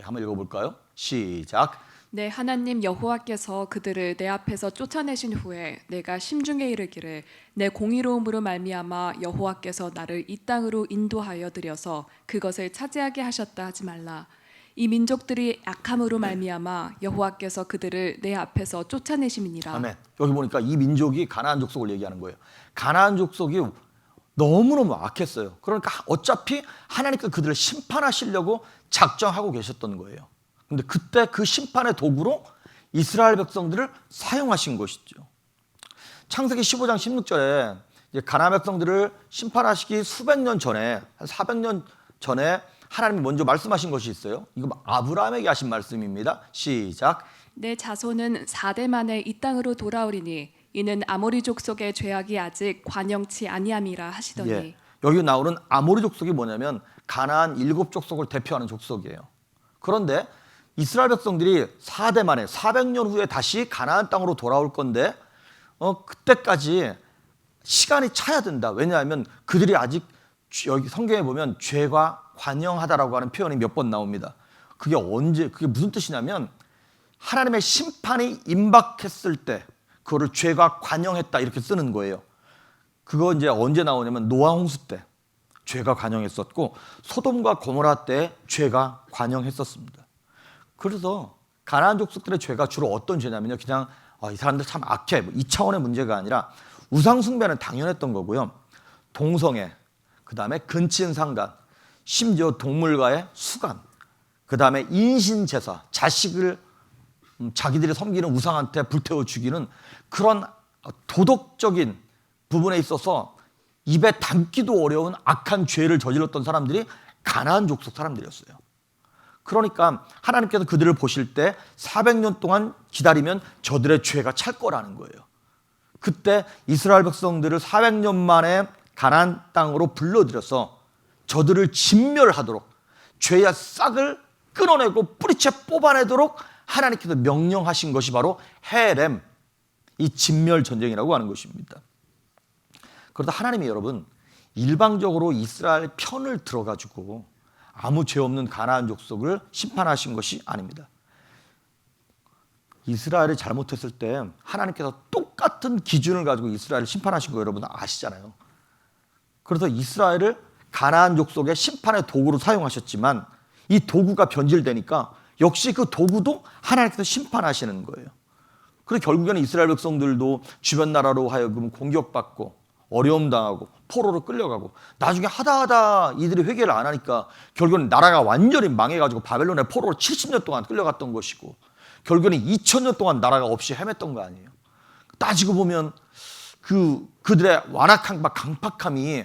한번 읽어볼까요? 시작. 내 하나님 여호와께서 그들을 내 앞에서 쫓아내신 후에 내가 심중에 이르기를 내 공의로움으로 말미암아 여호와께서 나를 이 땅으로 인도하여 들여서 그것을 차지하게 하셨다 하지 말라. 이 민족들이 악함으로 말미암아 여호와께서 그들을 내 앞에서 쫓아내심이니라. 아멘. 여기 보니까 이 민족이 가나안 족속을 얘기하는 거예요. 가나안 족속이 너무너무 악했어요. 그러니까 어차피 하나님께서 그들을 심판하시려고 작정하고 계셨던 거예요. 근데 그때 그 심판의 도구로 이스라엘 백성들을 사용하신 것이죠. 창세기 15장 16절에 가나안 백성들을 심판하시기 수백 년 전에, 한 400년 전에 하나님이 먼저 말씀하신 것이 있어요. 이거 아브라함에게 하신 말씀입니다. 시작. 내 자손은 4대 만에 이 땅으로 돌아오리니 이는 아모리 족속의 죄악이 아직 관영치 아니함이라 하시더니. 예, 여기 나오는 아모리 족속이 뭐냐면 가나안 7족속을 대표하는 족속이에요. 그런데 이스라엘 백성들이 4대 만에 400년 후에 다시 가나안 땅으로 돌아올 건데 그때까지 시간이 차야 된다. 왜냐하면 그들이 아직 여기 성경에 보면 죄가 관영하다라고 하는 표현이 몇 번 나옵니다. 그게 무슨 뜻이냐면 하나님의 심판이 임박했을 때 그거를 죄가 관영했다 이렇게 쓰는 거예요. 그거 이제 언제 나오냐면 노아 홍수 때 죄가 관영했었고 소돔과 고모라 때 죄가 관영했었습니다. 그래서 가나안 족속들의 죄가 주로 어떤 죄냐면요. 그냥 이 사람들 참 악해. 이 차원의 문제가 아니라 우상 숭배는 당연했던 거고요. 동성애, 그다음에 근친상간, 심지어 동물과의 수간, 그다음에 인신제사, 자식을 자기들이 섬기는 우상한테 불태워 죽이는 그런 도덕적인 부분에 있어서 입에 담기도 어려운 악한 죄를 저질렀던 사람들이 가나안 족속 사람들이었어요. 그러니까 하나님께서 그들을 보실 때 400년 동안 기다리면 저들의 죄가 찰 거라는 거예요. 그때 이스라엘 백성들을 400년 만에 가나안 땅으로 불러들여서 저들을 진멸하도록 죄의 싹을 끊어내고 뿌리채 뽑아내도록 하나님께서 명령하신 것이 바로 헤렘, 이 진멸 전쟁이라고 하는 것입니다. 그러다 하나님이 여러분 일방적으로 이스라엘 편을 들어가지고 아무 죄 없는 가나안 족속을 심판하신 것이 아닙니다. 이스라엘이 잘못했을 때 하나님께서 똑같은 기준을 가지고 이스라엘을 심판하신 거 여러분 아시잖아요. 그래서 이스라엘을 가나안 족속의 심판의 도구로 사용하셨지만 이 도구가 변질되니까 역시 그 도구도 하나님께서 심판하시는 거예요. 그래서 결국에는 이스라엘 백성들도 주변 나라로 하여금 공격받고 어려움 당하고 포로로 끌려가고 나중에 하다 이들이 회개를 안 하니까 결국에는 나라가 완전히 망해가지고 바벨론의 포로로 70년 동안 끌려갔던 것이고 결국에는 2000년 동안 나라가 없이 헤맸던 거 아니에요. 따지고 보면 그들의 완악한 강팍함이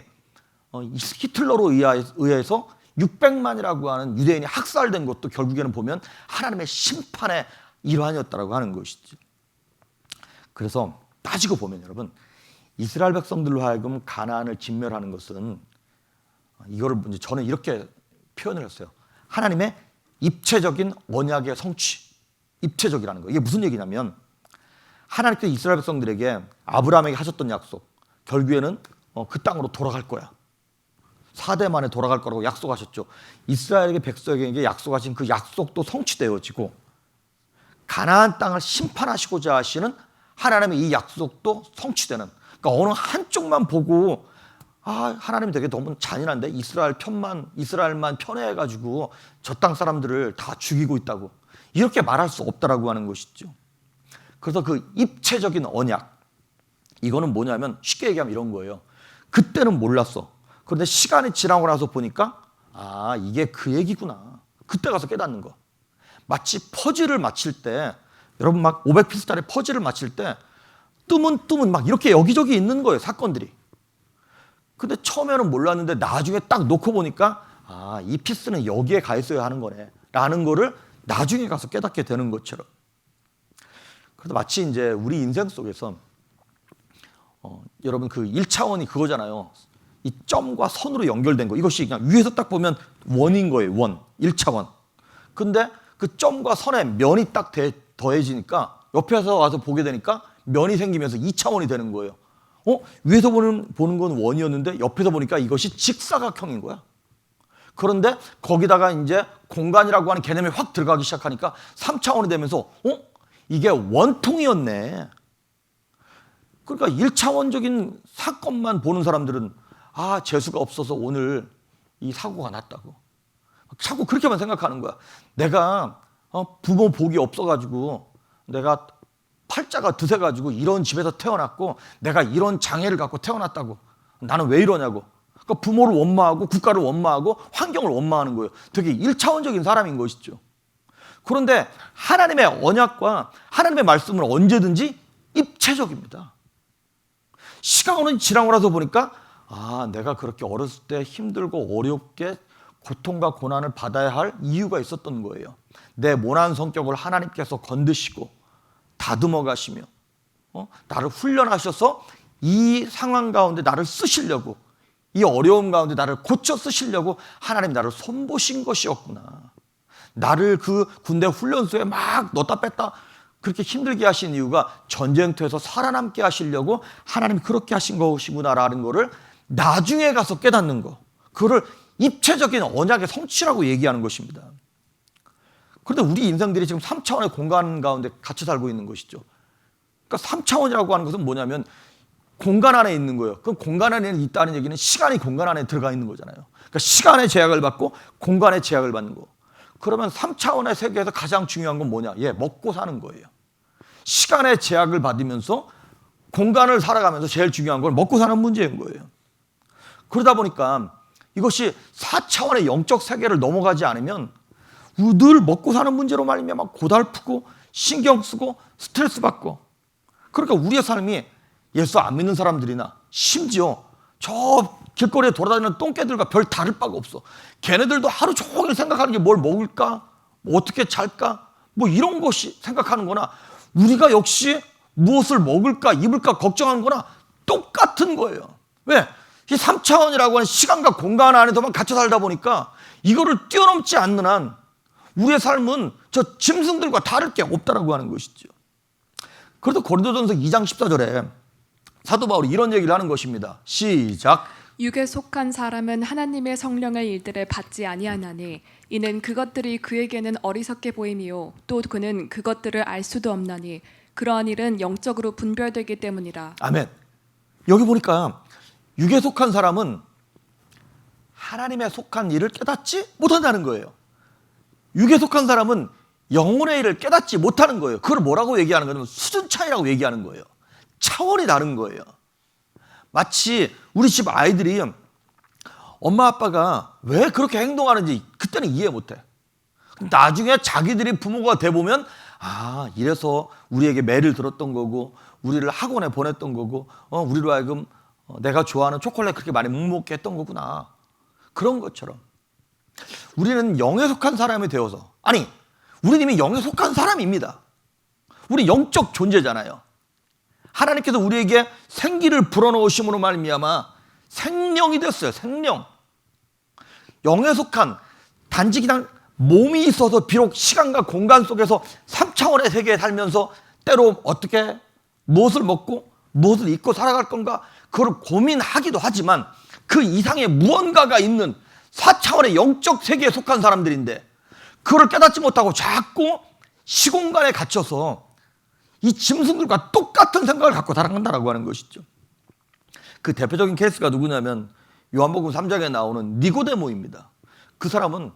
히틀러로 의해서 600만이라고 하는 유대인이 학살된 것도 결국에는 보면 하나님의 심판의 일환이었다라고 하는 것이죠. 그래서 따지고 보면 여러분 이스라엘 백성들로 하여금 가나안을 진멸하는 것은 이거를 저는 이렇게 표현을 했어요. 하나님의 입체적인 언약의 성취, 입체적이라는 거. 이게 무슨 얘기냐면 하나님께서 이스라엘 백성들에게 아브라함에게 하셨던 약속, 결국에는 그 땅으로 돌아갈 거야. 4대 만에 돌아갈 거라고 약속하셨죠. 이스라엘에게 백성에게 약속하신 그 약속도 성취되어지고 가나안 땅을 심판하시고자 하시는 하나님의 이 약속도 성취되는, 그러니까 어느 한쪽만 보고 하나님이 되게 너무 잔인한데 이스라엘만 편애해가지고 저 땅 사람들을 다 죽이고 있다고 이렇게 말할 수 없다라고 하는 것이죠. 그래서 그 입체적인 언약, 이거는 뭐냐면 쉽게 얘기하면 이런 거예요. 그때는 몰랐어. 그런데 시간이 지나고 나서 보니까 이게 그 얘기구나. 그때 가서 깨닫는 거. 마치 퍼즐을 맞힐 때 여러분 막 500피스짜리 퍼즐을 맞힐 때 뜨문 막 이렇게 여기저기 있는 거예요, 사건들이. 근데 처음에는 몰랐는데 나중에 딱 놓고 보니까 이 피스는 여기에 가 있어야 하는 거네 라는 거를 나중에 가서 깨닫게 되는 것처럼. 그래서 마치 이제 우리 인생 속에서 여러분 그 1차원이 그거잖아요. 이 점과 선으로 연결된 거, 이것이 그냥 위에서 딱 보면 원인 거예요. 원, 1차원. 근데 그 점과 선에 면이 딱 더해지니까 옆에서 와서 보게 되니까 면이 생기면서 2차원이 되는 거예요. 위에서 보는 건 원이었는데 옆에서 보니까 이것이 직사각형인 거야. 그런데 거기다가 이제 공간이라고 하는 개념이 확 들어가기 시작하니까 3차원이 되면서 이게 원통이었네. 그러니까 1차원적인 사건만 보는 사람들은 재수가 없어서 오늘 이 사고가 났다고. 자꾸 그렇게만 생각하는 거야. 내가 부모 복이 없어가지고 내가 팔자가 드세가지고 이런 집에서 태어났고 내가 이런 장애를 갖고 태어났다고 나는 왜 이러냐고. 그러니까 부모를 원망하고 국가를 원망하고 환경을 원망하는 거예요. 되게 1차원적인 사람인 것이죠. 그런데 하나님의 언약과 하나님의 말씀은 언제든지 입체적입니다. 시간은 지나고 나서 보니까 내가 그렇게 어렸을 때 힘들고 어렵게 고통과 고난을 받아야 할 이유가 있었던 거예요. 내 모난 성격을 하나님께서 건드시고 다듬어 가시며 나를 훈련하셔서 이 상황 가운데 나를 쓰시려고, 이 어려움 가운데 나를 고쳐 쓰시려고 하나님 나를 손보신 것이었구나. 나를 그 군대 훈련소에 막 넣었다 뺐다 그렇게 힘들게 하신 이유가 전쟁터에서 살아남게 하시려고 하나님이 그렇게 하신 것이구나라는 거를 나중에 가서 깨닫는 거, 그거를 입체적인 언약의 성취라고 얘기하는 것입니다. 그런데 우리 인생들이 지금 3차원의 공간 가운데 같이 살고 있는 것이죠. 그러니까 3차원이라고 하는 것은 뭐냐면 공간 안에 있는 거예요. 그럼 공간 안에 있다는 얘기는 시간이 공간 안에 들어가 있는 거잖아요. 그러니까 시간의 제약을 받고 공간의 제약을 받는 거. 그러면 3차원의 세계에서 가장 중요한 건 뭐냐? 먹고 사는 거예요. 시간의 제약을 받으면서 공간을 살아가면서 제일 중요한 건 먹고 사는 문제인 거예요. 그러다 보니까 이것이 4차원의 영적 세계를 넘어가지 않으면 늘 먹고 사는 문제로 말미암아 고달프고 신경 쓰고 스트레스 받고, 그러니까 우리의 삶이 예수 안 믿는 사람들이나 심지어 저 길거리에 돌아다니는 똥개들과 별 다를 바가 없어. 걔네들도 하루 종일 생각하는 게 뭘 먹을까? 어떻게 잘까? 이런 것이 생각하는 거나 우리가 역시 무엇을 먹을까 입을까 걱정하는 거나 똑같은 거예요. 왜? 이 3차원이라고 하는 시간과 공간 안에서만 갇혀 살다 보니까 이거를 뛰어넘지 않는 한 우리의 삶은 저 짐승들과 다를 게 없다라고 하는 것이죠. 그래서 고린도전서 2장 14절에 사도 바울이 이런 얘기를 하는 것입니다. 시작. 육에 속한 사람은 하나님의 성령의 일들을 받지 아니하나니 이는 그것들이 그에게는 어리석게 보임이요 또 그는 그것들을 알 수도 없나니 그러한 일은 영적으로 분별되기 때문이라. 아멘. 여기 보니까 육에 속한 사람은 하나님에 속한 일을 깨닫지 못한다는 거예요. 육에 속한 사람은 영혼의 일을 깨닫지 못하는 거예요. 그걸 뭐라고 얘기하는 거냐면 수준 차이라고 얘기하는 거예요. 차원이 다른 거예요. 마치 우리 집 아이들이 엄마 아빠가 왜 그렇게 행동하는지 그때는 이해 못해. 나중에 자기들이 부모가 돼보면 이래서 우리에게 매를 들었던 거고 우리를 학원에 보냈던 거고 우리로 하여금 내가 좋아하는 초콜릿 그렇게 많이 못 먹게 했던 거구나. 그런 것처럼 우리는 영에 속한 사람이 되어서, 아니 우리는 이미 영에 속한 사람입니다. 우리 영적 존재잖아요. 하나님께서 우리에게 생기를 불어넣으심으로 말미암아 생명이 됐어요. 생명. 영에 속한, 단지 그냥 몸이 있어서 비록 시간과 공간 속에서 3차원의 세계에 살면서 때로 어떻게 무엇을 먹고 무엇을 입고 살아갈 건가 그걸 고민하기도 하지만 그 이상의 무언가가 있는 4차원의 영적 세계에 속한 사람들인데 그걸 깨닫지 못하고 자꾸 시공간에 갇혀서 이 짐승들과 똑같은 생각을 갖고 살아간다고 하는 것이죠. 그 대표적인 케이스가 누구냐면 요한복음 3장에 나오는 니고데모입니다. 그 사람은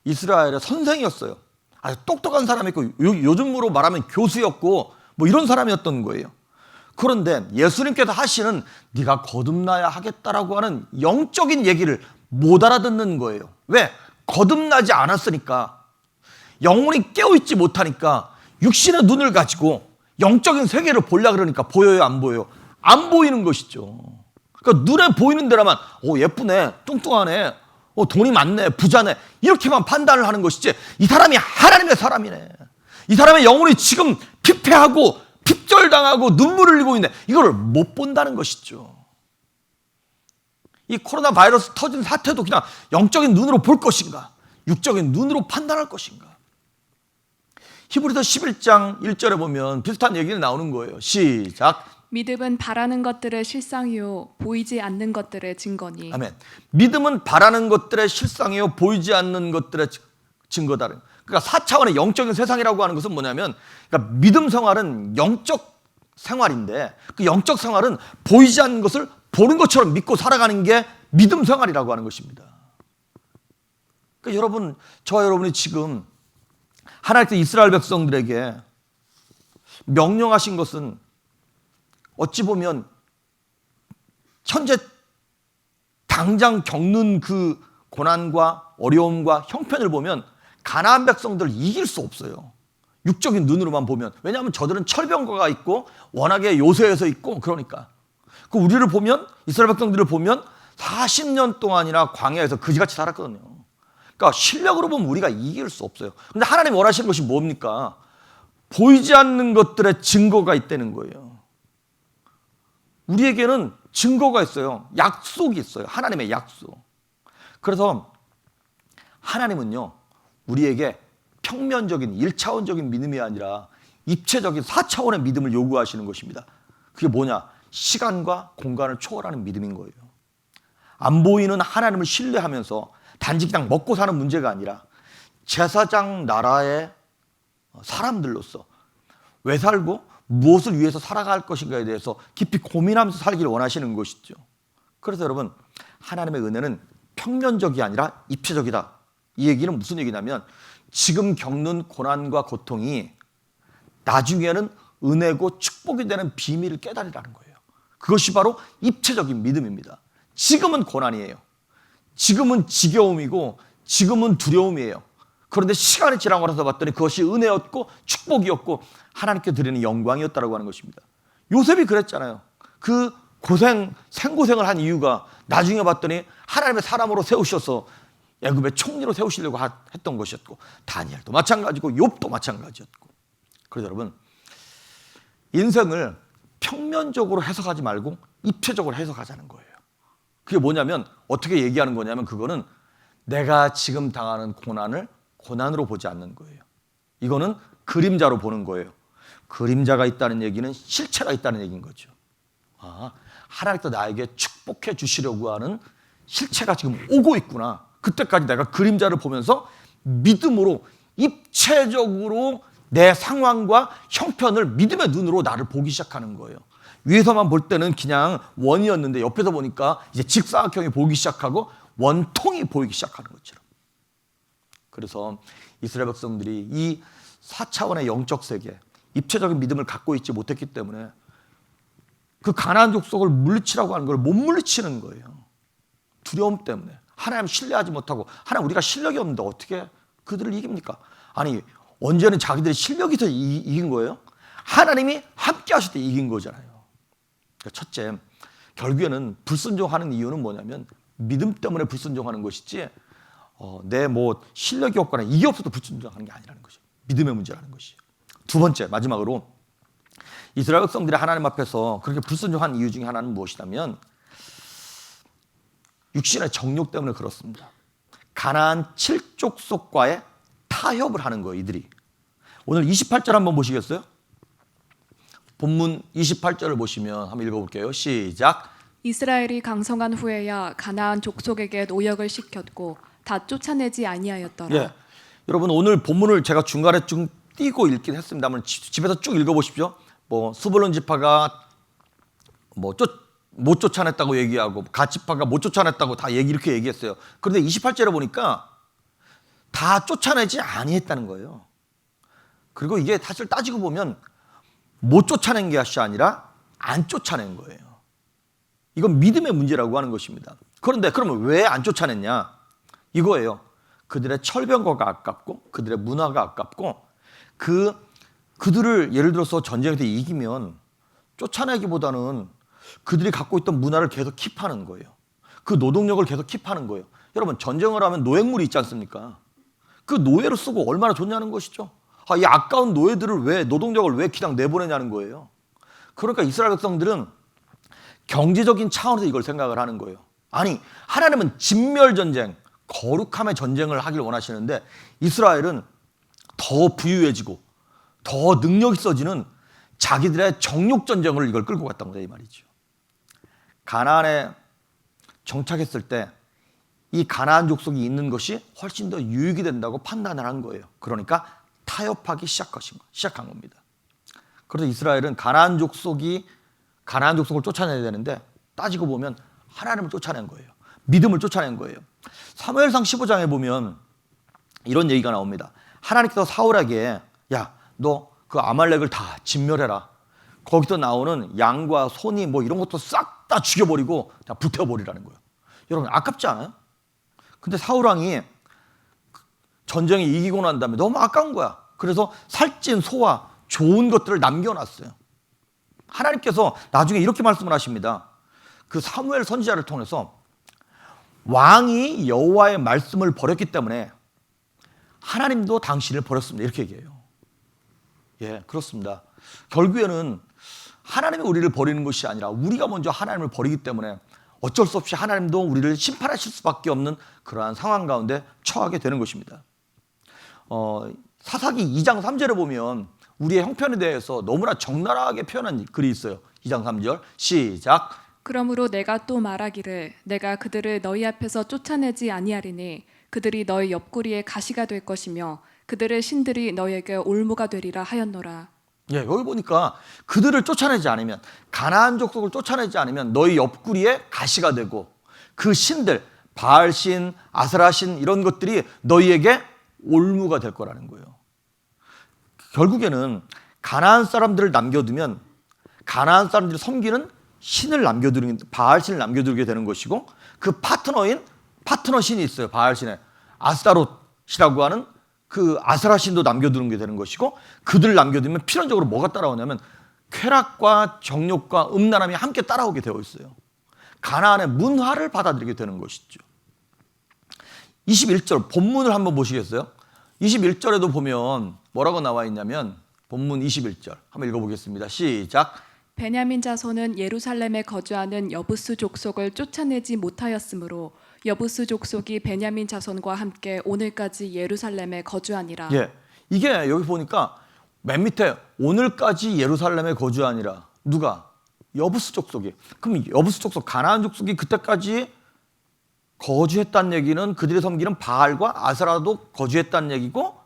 이스라엘의 선생이었어요. 아주 똑똑한 사람이었고 요즘으로 말하면 교수였고 이런 사람이었던 거예요. 그런데 예수님께서 하시는 네가 거듭나야 하겠다라고 하는 영적인 얘기를 못 알아듣는 거예요. 왜? 거듭나지 않았으니까. 영혼이 깨어있지 못하니까 육신의 눈을 가지고 영적인 세계를 보려고 그러니까 보여요, 안 보여요? 안 보이는 것이죠. 그러니까 눈에 보이는 데라만 예쁘네, 뚱뚱하네, 돈이 많네, 부자네 이렇게만 판단을 하는 것이지 이 사람이 하나님의 사람이네, 이 사람의 영혼이 지금 피폐하고 핍절당하고 눈물을 흘리고 있는데 이거를 못 본다는 것이죠. 이 코로나 바이러스 터진 사태도 그냥 영적인 눈으로 볼 것인가 육적인 눈으로 판단할 것인가. 히브리서 11장 1절에 보면 비슷한 얘기가 나오는 거예요. 시작. 믿음은 바라는 것들의 실상이요 보이지 않는 것들의 증거니. 아멘. 믿음은 바라는 것들의 실상이요 보이지 않는 것들의 증거다. 그러니까 4차원의 영적인 세상이라고 하는 것은 뭐냐면, 그러니까 믿음 생활은 영적 생활인데 그 영적 생활은 보이지 않는 것을 보는 것처럼 믿고 살아가는 게 믿음 생활이라고 하는 것입니다. 그러니까 여러분, 저와 여러분이 지금 하나님께서 이스라엘 백성들에게 명령하신 것은 어찌 보면 현재 당장 겪는 그 고난과 어려움과 형편을 보면 가나안 백성들을 이길 수 없어요. 육적인 눈으로만 보면. 왜냐하면 저들은 철병거가 있고 워낙에 요새에서 있고 그러니까. 그 우리를 보면, 이스라엘 백성들을 보면 40년 동안이나 광야에서 그지같이 살았거든요. 그러니까 실력으로 보면 우리가 이길 수 없어요. 근데 하나님 원하시는 것이 뭡니까? 보이지 않는 것들의 증거가 있다는 거예요. 우리에게는 증거가 있어요. 약속이 있어요. 하나님의 약속. 그래서 하나님은요, 우리에게 평면적인 1차원적인 믿음이 아니라 입체적인 4차원의 믿음을 요구하시는 것입니다. 그게 뭐냐? 시간과 공간을 초월하는 믿음인 거예요. 안 보이는 하나님을 신뢰하면서 단지 그냥 먹고 사는 문제가 아니라 제사장 나라의 사람들로서 왜 살고 무엇을 위해서 살아갈 것인가에 대해서 깊이 고민하면서 살기를 원하시는 것이죠. 그래서 여러분, 하나님의 은혜는 평면적이 아니라 입체적이다. 이 얘기는 무슨 얘기냐면 지금 겪는 고난과 고통이 나중에는 은혜고 축복이 되는 비밀을 깨달으라는 거예요. 그것이 바로 입체적인 믿음입니다. 지금은 고난이에요. 지금은 지겨움이고 지금은 두려움이에요. 그런데 시간이 지나고 나서 봤더니 그것이 은혜였고 축복이었고 하나님께 드리는 영광이었다고 하는 것입니다. 요셉이 그랬잖아요. 그 생고생을 한 이유가 나중에 봤더니 하나님의 사람으로 세우셔서 애굽의 총리로 세우시려고 했던 것이었고, 다니엘도 마찬가지고 욥도 마찬가지였고. 그래서 여러분, 인생을 평면적으로 해석하지 말고 입체적으로 해석하자는 거예요. 그게 뭐냐면, 어떻게 얘기하는 거냐면, 그거는 내가 지금 당하는 고난을 고난으로 보지 않는 거예요. 이거는 그림자로 보는 거예요. 그림자가 있다는 얘기는 실체가 있다는 얘기인 거죠. 하나님께서 나에게 축복해 주시려고 하는 실체가 지금 오고 있구나. 그때까지 내가 그림자를 보면서 믿음으로 입체적으로 내 상황과 형편을 믿음의 눈으로 나를 보기 시작하는 거예요. 위에서만 볼 때는 그냥 원이었는데 옆에서 보니까 이제 직사각형이 보이기 시작하고 원통이 보이기 시작하는 것처럼. 그래서 이스라엘 백성들이 이 4차원의 영적 세계, 입체적인 믿음을 갖고 있지 못했기 때문에 그 가나안 족속을 물리치라고 하는 걸 못 물리치는 거예요. 두려움 때문에. 하나님 신뢰하지 못하고, 하나님 우리가 실력이 없는데 어떻게 그들을 이깁니까? 아니, 언제는 자기들이 실력이 있어서 이긴 거예요? 하나님이 함께 하실 때 이긴 거잖아요. 그러니까 첫째, 결국에는 불순종하는 이유는 뭐냐면 믿음 때문에 불순종하는 것이지 내 실력이 없거나 이게 없어도 불순종하는 게 아니라는 거죠. 믿음의 문제라는 것이죠. 두 번째, 마지막으로 이스라엘 백성들이 하나님 앞에서 그렇게 불순종한 이유 중에 하나는 무엇이냐면 육신의 정욕 때문에 그렇습니다. 가나안 7족속과의 타협을 하는 거예요, 이들이. 오늘 28절 한번 보시겠어요? 본문 28절을 보시면 한번 읽어볼게요. 시작. 이스라엘이 강성한 후에야 가나안 족속에게 노역을 시켰고 다 쫓아내지 아니하였더라. 예. 여러분, 오늘 본문을 제가 중간에 좀 띄고 읽긴 했습니다만 집에서 쭉 읽어보십시오. 스불론 지파가 못 쫓아냈다고 얘기하고 갓 지파가 못 쫓아냈다고 다 이렇게 얘기했어요. 그런데 28절에 보니까 다 쫓아내지 아니했다는 거예요. 그리고 이게 사실 따지고 보면 못 쫓아낸 것이 아니라 안 쫓아낸 거예요. 이건 믿음의 문제라고 하는 것입니다. 그런데 그러면 왜 안 쫓아냈냐? 이거예요. 그들의 철병거가 아깝고 그들의 문화가 아깝고 그들을 예를 들어서 전쟁에서 이기면 쫓아내기보다는 그들이 갖고 있던 문화를 계속 킵하는 거예요. 그 노동력을 계속 킵하는 거예요. 여러분, 전쟁을 하면 노획물이 있지 않습니까? 그 노예로 쓰고 얼마나 좋냐는 것이죠. 이 아까운 노예들을 노동력을 왜 그냥 내보내냐는 거예요. 그러니까 이스라엘 백성들은 경제적인 차원에서 이걸 생각을 하는 거예요. 아니, 하나님은 진멸전쟁, 거룩함의 전쟁을 하길 원하시는데 이스라엘은 더 부유해지고 더 능력 있어지는 자기들의 정욕전쟁을 이걸 끌고 갔던 거다 이 말이죠. 가나안에 정착했을 때 이 가나안 족속이 있는 것이 훨씬 더 유익이 된다고 판단을 한 거예요. 그러니까 타협하기 시작한 겁니다. 그래서 이스라엘은 가나안 족속을 쫓아내야 되는데 따지고 보면 하나님을 쫓아낸 거예요. 믿음을 쫓아낸 거예요. 사무엘상 15장에 보면 이런 얘기가 나옵니다. 하나님께서 사울에게 야, 너 그 아말렉을 다 진멸해라. 거기서 나오는 양과 소니 뭐 이런 것도 싹 다 죽여버리고 다 불태워버리라는 거예요. 여러분 아깝지 않아요? 근데 사울왕이 전쟁에 이기고 난 다음에 너무 아까운 거야. 그래서 살찐 소와 좋은 것들을 남겨놨어요. 하나님께서 나중에 이렇게 말씀을 하십니다. 그 사무엘 선지자를 통해서 왕이 여호와의 말씀을 버렸기 때문에 하나님도 당신을 버렸습니다. 이렇게 얘기해요. 예, 그렇습니다. 결국에는 하나님이 우리를 버리는 것이 아니라 우리가 먼저 하나님을 버리기 때문에 어쩔 수 없이 하나님도 우리를 심판하실 수밖에 없는 그러한 상황 가운데 처하게 되는 것입니다. 사사기 2장 3절에 보면 우리의 형편에 대해서 너무나 적나라하게 표현한 글이 있어요. 2장 3절 시작. 그러므로 내가 또 말하기를 내가 그들을 너희 앞에서 쫓아내지 아니하리니 그들이 너희 옆구리에 가시가 될 것이며 그들의 신들이 너희에게 올무가 되리라 하였노라. 예, 여기 보니까 그들을 쫓아내지 않으면 가나안 족속을 쫓아내지 않으면 너희 옆구리에 가시가 되고 그 신들 바알신, 아스라신 이런 것들이 너희에게 올무가 될 거라는 거예요. 결국에는 가나안 사람들을 남겨두면 가나안 사람들이 섬기는 신을 남겨두는 바알신을 남겨두게 되는 것이고 그 파트너 신이 있어요. 바알신에 아스타롯이라고 하는 그 아스라 신도 남겨두는 게 되는 것이고 그들을 남겨두면 필연적으로 뭐가 따라오냐면 쾌락과 정욕과 음란함이 함께 따라오게 되어 있어요. 가나안의 문화를 받아들이게 되는 것이죠. 21절 본문을 한번 보시겠어요? 21절에도 보면 뭐라고 나와 있냐면 본문 21절 한번 읽어보겠습니다. 시작. 베냐민 자손은 예루살렘에 거주하는 여부스 족속을 쫓아내지 못하였으므로 여부스 족속이 베냐민 자손과 함께 오늘까지 예루살렘에 거주하니라. 예, 이게 여기 보니까 맨 밑에 오늘까지 예루살렘에 거주하니라. 누가? 여부스 족속이. 그럼 여부스 족속, 가나안 족속이 그때까지 거주했다는 얘기는 그들이 섬기는 바알과 아세라도 거주했다는 얘기고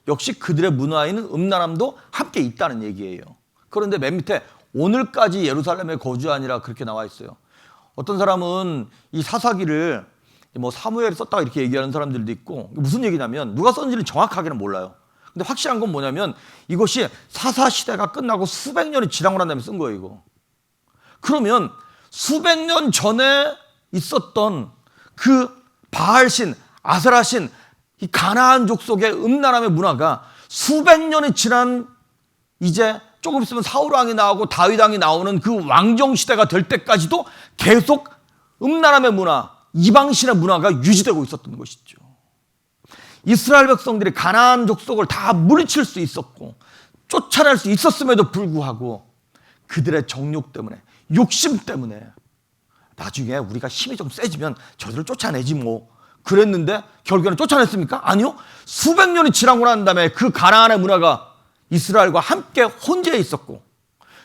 역시 그들의 문화에는 음란함도 함께 있다는 얘기예요. 그런데 맨 밑에 오늘까지 예루살렘에 거주하니라 그렇게 나와 있어요. 어떤 사람은 이 사사기를 뭐 사무엘이 썼다가 이렇게 얘기하는 사람들도 있고 무슨 얘기냐면 누가 썼는지는 정확하게는 몰라요. 근데 확실한 건 뭐냐면 이것이 사사 시대가 끝나고 수백 년이 지나고 난 다음에 쓴 거예요. 이거. 그러면 수백 년 전에 있었던 그 바알신, 아세라신, 이 가나안 족속의 음란함의 문화가 수백 년이 지난 이제 조금 있으면 사울 왕이 나오고 다윗 왕이 나오는 그 왕정 시대가 될 때까지도 계속 음란함의 문화, 이방신의 문화가 유지되고 있었던 것이죠. 이스라엘 백성들이 가나안 족속을 다 물리칠 수 있었고 쫓아낼 수 있었음에도 불구하고 그들의 정욕 때문에 욕심 때문에 나중에 우리가 힘이 좀 세지면 저들을 쫓아내지 뭐 그랬는데 결국에는 쫓아냈습니까? 아니요. 수백 년이 지나고 난 다음에 그 가나안의 문화가 이스라엘과 함께 혼재해 있었고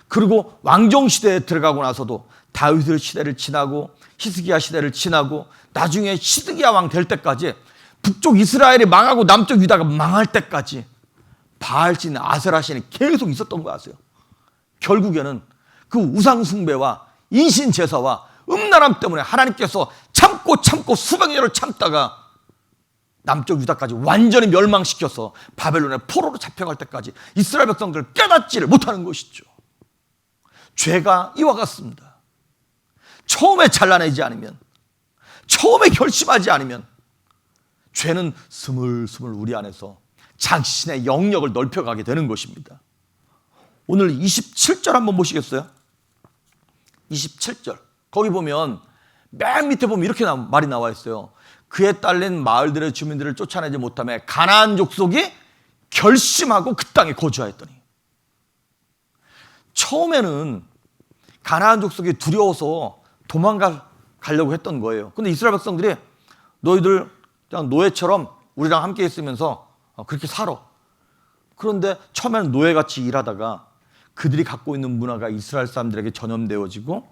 그리고 왕정 시대에 들어가고 나서도 다윗의 시대를 지나고 히스기야 시대를 지나고 나중에 시드기야 왕 될 때까지 북쪽 이스라엘이 망하고 남쪽 유다가 망할 때까지 바알신, 아세라신이 계속 있었던 거 아세요? 결국에는 그 우상 숭배와 인신 제사와 음란함 때문에 하나님께서 참고 수백 년을 참다가 남쪽 유다까지 완전히 멸망시켜서 바벨론의 포로로 잡혀갈 때까지 이스라엘 백성들을 깨닫지를 못하는 것이죠. 죄가 이와 같습니다. 처음에 잘라내지 않으면, 처음에 결심하지 않으면 죄는 스물스물 우리 안에서 자신의 영역을 넓혀가게 되는 것입니다. 오늘 27절 한번 보시겠어요? 27절 거기 보면 맨 밑에 보면 이렇게 말이 나와 있어요. 그에 딸린 마을들의 주민들을 쫓아내지 못하며 가나안 족속이 결심하고 그 땅에 거주하였더니 처음에는 가나안 족속이 두려워서 도망가려고 했던 거예요. 근데 이스라엘 백성들이 너희들 그냥 노예처럼 우리랑 함께 있으면서 그렇게 살아. 그런데 처음에는 노예같이 일하다가 그들이 갖고 있는 문화가 이스라엘 사람들에게 전염되어지고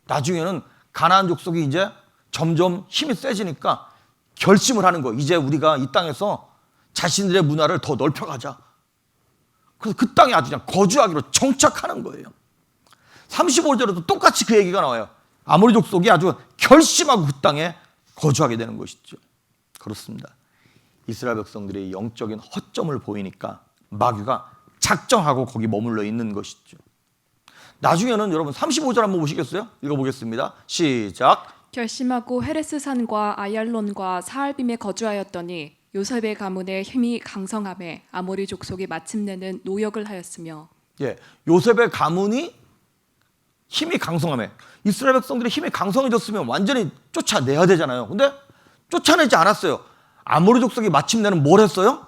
나중에는 가나안 족속이 이제 점점 힘이 세지니까 결심을 하는 거예요. 이제 우리가 이 땅에서 자신들의 문화를 더 넓혀가자. 그래서 그 땅에 아주 그냥 거주하기로 정착하는 거예요. 35절에도 똑같이 그 얘기가 나와요. 아모리 족속이 아주 결심하고 그 땅에 거주하게 되는 것이죠. 그렇습니다. 이스라엘 백성들이 영적인 허점을 보이니까 마귀가 작정하고 거기 머물러 있는 것이죠. 나중에는 여러분 35절 한번 보시겠어요? 읽어보겠습니다. 시작. 결심하고 헤레스 산과 아얄론과 사알빔에 거주하였더니 요셉의 가문의 힘이 강성함에 아모리 족속이 마침내는 노역을 하였으며. 예, 요셉의 가문이 힘이 강성함에, 이스라엘 백성들이 힘이 강성해졌으면 완전히 쫓아내야 되잖아요. 근데 쫓아내지 않았어요. 아모리 족속이 마침내는 뭘 했어요?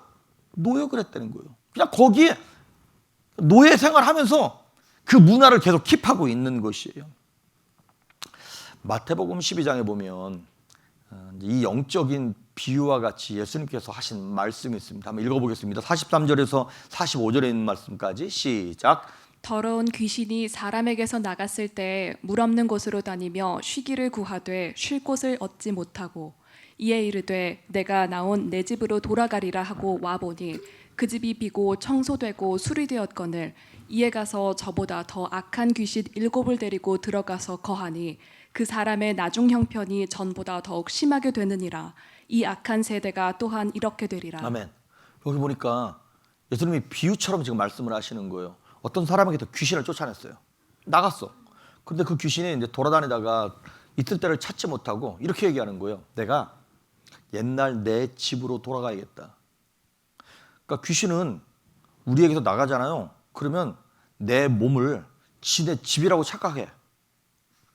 노역을 했다는 거예요. 그냥 거기에 노예 생활하면서 그 문화를 계속 킵하고 있는 것이에요. 마태복음 12장에 보면 이 영적인 비유와 같이 예수님께서 하신 말씀이 있습니다. 한번 읽어보겠습니다. 43절에서 45절에 있는 말씀까지 시작. 더러운 귀신이 사람에게서 나갔을 때 물 없는 곳으로 다니며 쉬기를 구하되 쉴 곳을 얻지 못하고 이에 이르되 내가 나온 내 집으로 돌아가리라 하고 와보니 그 집이 비고 청소되고 수리되었거늘 이에 가서 저보다 더 악한 귀신 7을 데리고 들어가서 거하니 그 사람의 나중 형편이 전보다 더욱 심하게 되느니라. 이 악한 세대가 또한 이렇게 되리라. 아멘. 여기 보니까 예수님이 비유처럼 지금 말씀을 하시는 거예요. 어떤 사람에게도 귀신을 쫓아냈어요. 나갔어. 근데 그 귀신이 이제 돌아다니다가 있을 때를 찾지 못하고 이렇게 얘기하는 거예요. 내가 옛날 내 집으로 돌아가야겠다. 그러니까 귀신은 우리에게서 나가잖아요. 그러면 내 몸을 지네 집이라고 착각해.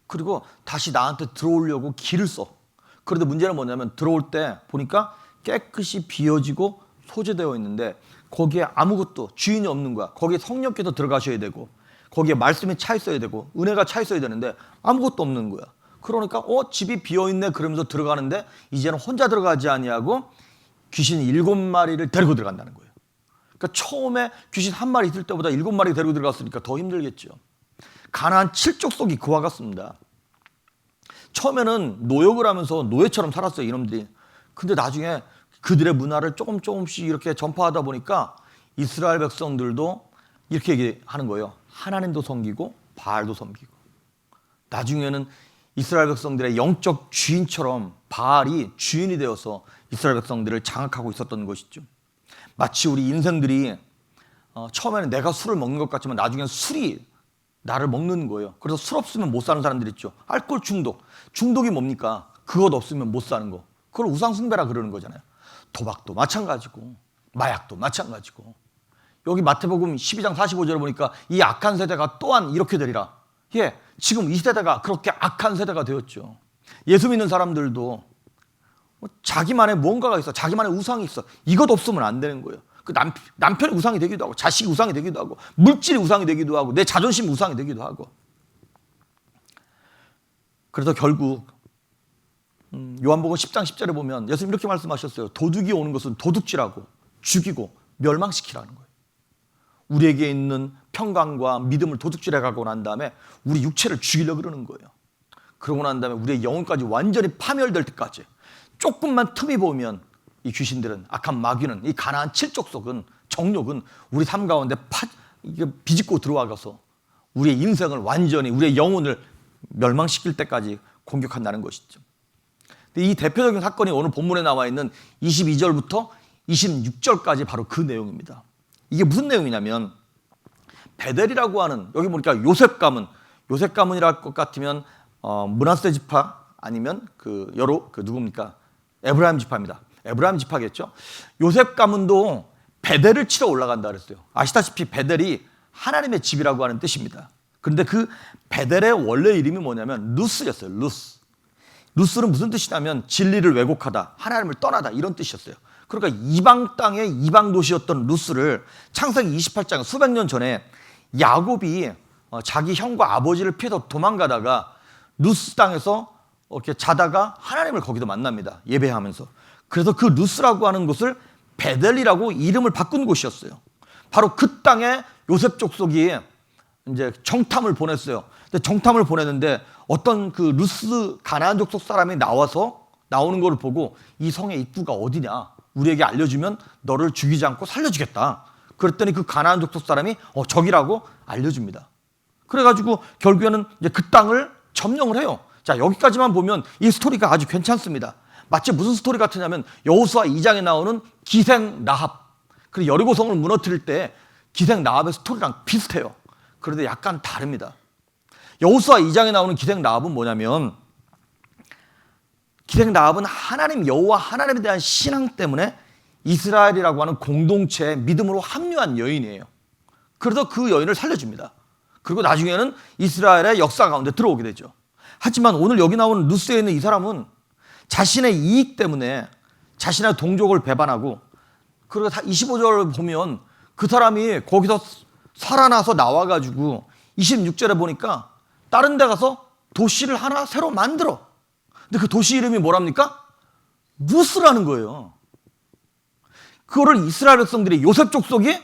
그리고 다시 나한테 들어오려고 길을 써. 그런데 문제는 뭐냐면 들어올 때 보니까 깨끗이 비어지고 소재되어 있는데 거기에 아무것도 주인이 없는 거야. 거기에 성령께서 들어가셔야 되고 거기에 말씀이 차 있어야 되고 은혜가 차 있어야 되는데 아무것도 없는 거야. 그러니까 집이 비어있네 그러면서 들어가는데 이제는 혼자 들어가지 아니하고 귀신 7마리를 데리고 들어간다는 거예요. 그러니까 처음에 귀신 1마리 있을 때보다 7마리 데리고 들어갔으니까 더 힘들겠죠. 가나안 7족속이 그와 같습니다. 처음에는 노역을 하면서 노예처럼 살았어요, 이놈들이. 근데 나중에 그들의 문화를 조금씩 이렇게 전파하다 보니까 이스라엘 백성들도 이렇게 얘기하는 거예요. 하나님도 섬기고 바알도 섬기고. 나중에는 이스라엘 백성들의 영적 주인처럼 바알이 주인이 되어서 이스라엘 백성들을 장악하고 있었던 것이죠. 마치 우리 인생들이 처음에는 내가 술을 먹는 것 같지만 나중엔 술이 나를 먹는 거예요. 그래서 술 없으면 못 사는 사람들 있죠. 알코올 중독. 중독이 뭡니까? 그것 없으면 못 사는 거. 그걸 우상숭배라 그러는 거잖아요. 도박도 마찬가지고 마약도 마찬가지고. 여기 마태복음 12장 45절을 보니까 이 악한 세대가 또한 이렇게 되리라. 예, 지금 이 세대가 그렇게 악한 세대가 되었죠. 예수 믿는 사람들도 자기만의 무언가가 있어. 자기만의 우상이 있어. 이것 없으면 안 되는 거예요. 그 남편이 우상이 되기도 하고 자식이 우상이 되기도 하고 물질이 우상이 되기도 하고 내 자존심이 우상이 되기도 하고. 그래서 결국 요한복음 10장 10절에 보면 예수님 이렇게 말씀하셨어요. 도둑이 오는 것은 도둑질하고 죽이고 멸망시키라는 거예요. 우리에게 있는 평강과 믿음을 도둑질해 가고 난 다음에 우리 육체를 죽이려고 그러는 거예요. 그러고 난 다음에 우리의 영혼까지 완전히 파멸될 때까지 조금만 틈이 보면 이 귀신들은, 악한 마귀는, 이 가나안 7족속은, 정욕은 우리 삶 가운데 비집고 들어와가서 우리의 인생을 완전히, 우리의 영혼을 멸망시킬 때까지 공격한다는 것이죠. 근데 이 대표적인 사건이 오늘 본문에 나와 있는 22절부터 26절까지 바로 그 내용입니다. 이게 무슨 내용이냐면 베델이라고 하는, 여기 보니까 요셉 가문이랄 것 같으면 므낫세 지파 아니면 누굽니까? 에브라임 지파입니다. 에브라임 지파겠죠. 요셉 가문도 베델을 치러 올라간다 그랬어요. 아시다시피 베델이 하나님의 집이라고 하는 뜻입니다. 그런데 그 베델의 원래 이름이 뭐냐면 루스였어요. 루스는 무슨 뜻이냐면 진리를 왜곡하다, 하나님을 떠나다 이런 뜻이었어요. 그러니까 이방 땅의 이방 도시였던 루스를 창세기 28장 수백 년 전에 야곱이 자기 형과 아버지를 피해서 도망가다가 루스 땅에서 이렇게 자다가 하나님을 거기서 만납니다. 예배하면서. 그래서 그 루스라고 하는 곳을 베델이라고 이름을 바꾼 곳이었어요. 바로 그 땅에 요셉 족속이 이제 정탐을 보냈어요. 근데 정탐을 보냈는데 어떤 그 루스 가나안 족속 사람이 나오는 걸 보고 이 성의 입구가 어디냐? 우리에게 알려주면 너를 죽이지 않고 살려주겠다. 그랬더니 그 가나안 족속 사람이 저기라고 알려줍니다. 그래가지고 결국에는 이제 그 땅을 점령을 해요. 자, 여기까지만 보면 이 스토리가 아주 괜찮습니다. 마치 무슨 스토리 같으냐면 여호수아 2장에 나오는 기생 라합, 그리고 여리고성을 무너뜨릴 때 기생 라합의 스토리랑 비슷해요. 그런데 약간 다릅니다. 여호수아 2장에 나오는 기생 라합은 뭐냐면, 기생 라합은 하나님 여호와 하나님에 대한 신앙 때문에 이스라엘이라고 하는 공동체에 믿음으로 합류한 여인이에요. 그래서 그 여인을 살려줍니다. 그리고 나중에는 이스라엘의 역사 가운데 들어오게 되죠. 하지만 오늘 여기 나오는 루스에 있는 이 사람은 자신의 이익 때문에 자신의 동족을 배반하고, 그리고 25절을 보면 그 사람이 거기서 살아나서 나와가지고 26절에 보니까 다른 데 가서 도시를 하나 새로 만들어. 근데 그 도시 이름이 뭐랍니까? 루스라는 거예요. 그거를 이스라엘 백성들이 요셉 족속이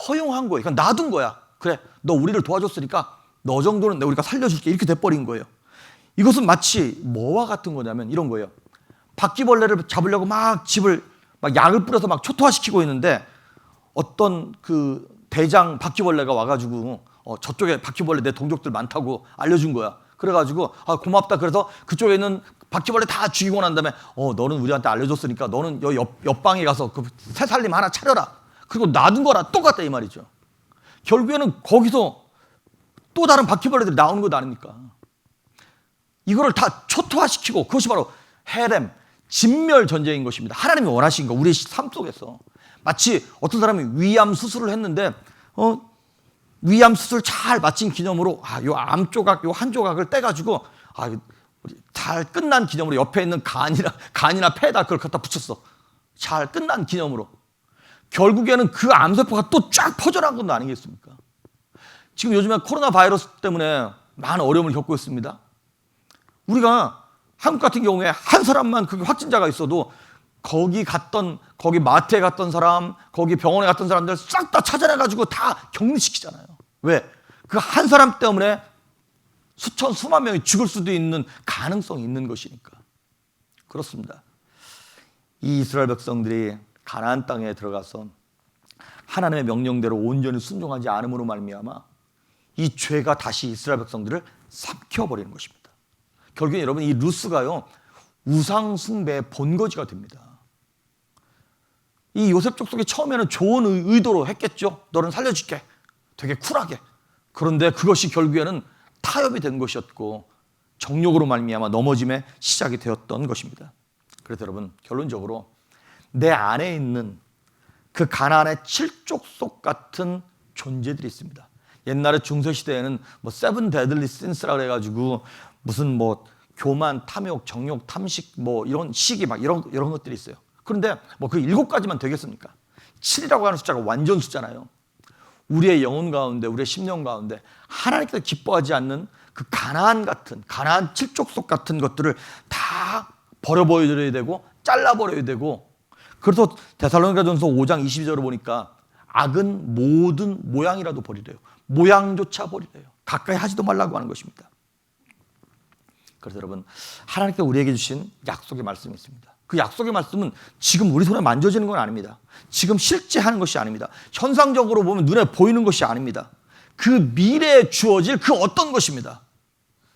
허용한 거예요. 그러니까 놔둔 거야. 그래, 너 우리를 도와줬으니까 너 정도는 우리가 살려줄게. 이렇게 돼버린 거예요. 이것은 마치 뭐와 같은 거냐면 이런 거예요. 바퀴벌레를 잡으려고 막 집을 막 약을 뿌려서 막 초토화시키고 있는데 어떤 그 대장 바퀴벌레가 와가지고 저쪽에 바퀴벌레 내 동족들 많다고 알려준 거야. 그래가지고 고맙다. 그래서 그쪽에 있는 바퀴벌레 다 죽이고 난 다음에 너는 우리한테 알려줬으니까 너는 옆방에 가서 그 새살림 하나 차려라. 그리고 놔둔 거랑 똑같다 이 말이죠. 결국에는 거기서 또 다른 바퀴벌레들이 나오는 것 아닙니까? 이거를 다 초토화시키고, 그것이 바로 헤렘, 진멸 전쟁인 것입니다. 하나님이 원하신 거, 우리의 삶 속에서. 마치 어떤 사람이 위암 수술을 했는데 위암 수술 잘 마친 기념으로 요 암 조각, 요 한 조각을 떼가지고 잘 끝난 기념으로 옆에 있는 간이나 폐에다 그걸 갖다 붙였어. 잘 끝난 기념으로. 결국에는 그 암세포가 또 쫙 퍼져나간 건 아니겠습니까? 지금 요즘에 코로나 바이러스 때문에 많은 어려움을 겪고 있습니다. 우리가 한국 같은 경우에 한 사람만 그 확진자가 있어도 거기 마트에 갔던 사람, 거기 병원에 갔던 사람들 싹 다 찾아내가지고 다 격리시키잖아요. 왜? 그 한 사람 때문에 수천, 수만 명이 죽을 수도 있는 가능성이 있는 것이니까. 그렇습니다. 이 이스라엘 백성들이 가나안 땅에 들어가서 하나님의 명령대로 온전히 순종하지 않음으로 말미암아 이 죄가 다시 이스라엘 백성들을 삼켜버리는 것입니다. 결국엔 여러분, 이 루스가요 우상 숭배의 본거지가 됩니다. 이 요셉 족속이 처음에는 좋은 의도로 했겠죠. 너는 살려줄게. 되게 쿨하게. 그런데 그것이 결국에는 타협이 된 것이었고 정욕으로 말미암아 넘어짐의 시작이 되었던 것입니다. 그래서 여러분, 결론적으로 내 안에 있는 그 가나안의 7족속 같은 존재들이 있습니다. 옛날에 중세시대에는 세븐 데들리 신스라고 해가지고 무슨 교만, 탐욕, 정욕, 탐식 이런 시기 이런 것들이 있어요. 그런데 그 7가지만 되겠습니까? 7이라고 하는 숫자가 완전 숫자잖아요. 우리의 영혼 가운데, 우리의 심령 가운데 하나님께서 기뻐하지 않는 그 가나안 7족속 같은 것들을 다 버려버려야 되고 잘라버려야 되고, 그래서 데살로니가전서 5장 22절을 보니까 악은 모든 모양이라도 버리래요. 모양조차 버리래요. 가까이 하지도 말라고 하는 것입니다. 그래서 여러분, 하나님께서 우리에게 주신 약속의 말씀이 있습니다. 그 약속의 말씀은 지금 우리 손에 만져지는 건 아닙니다. 지금 실제 하는 것이 아닙니다. 현상적으로 보면 눈에 보이는 것이 아닙니다. 그 미래에 주어질 그 어떤 것입니다.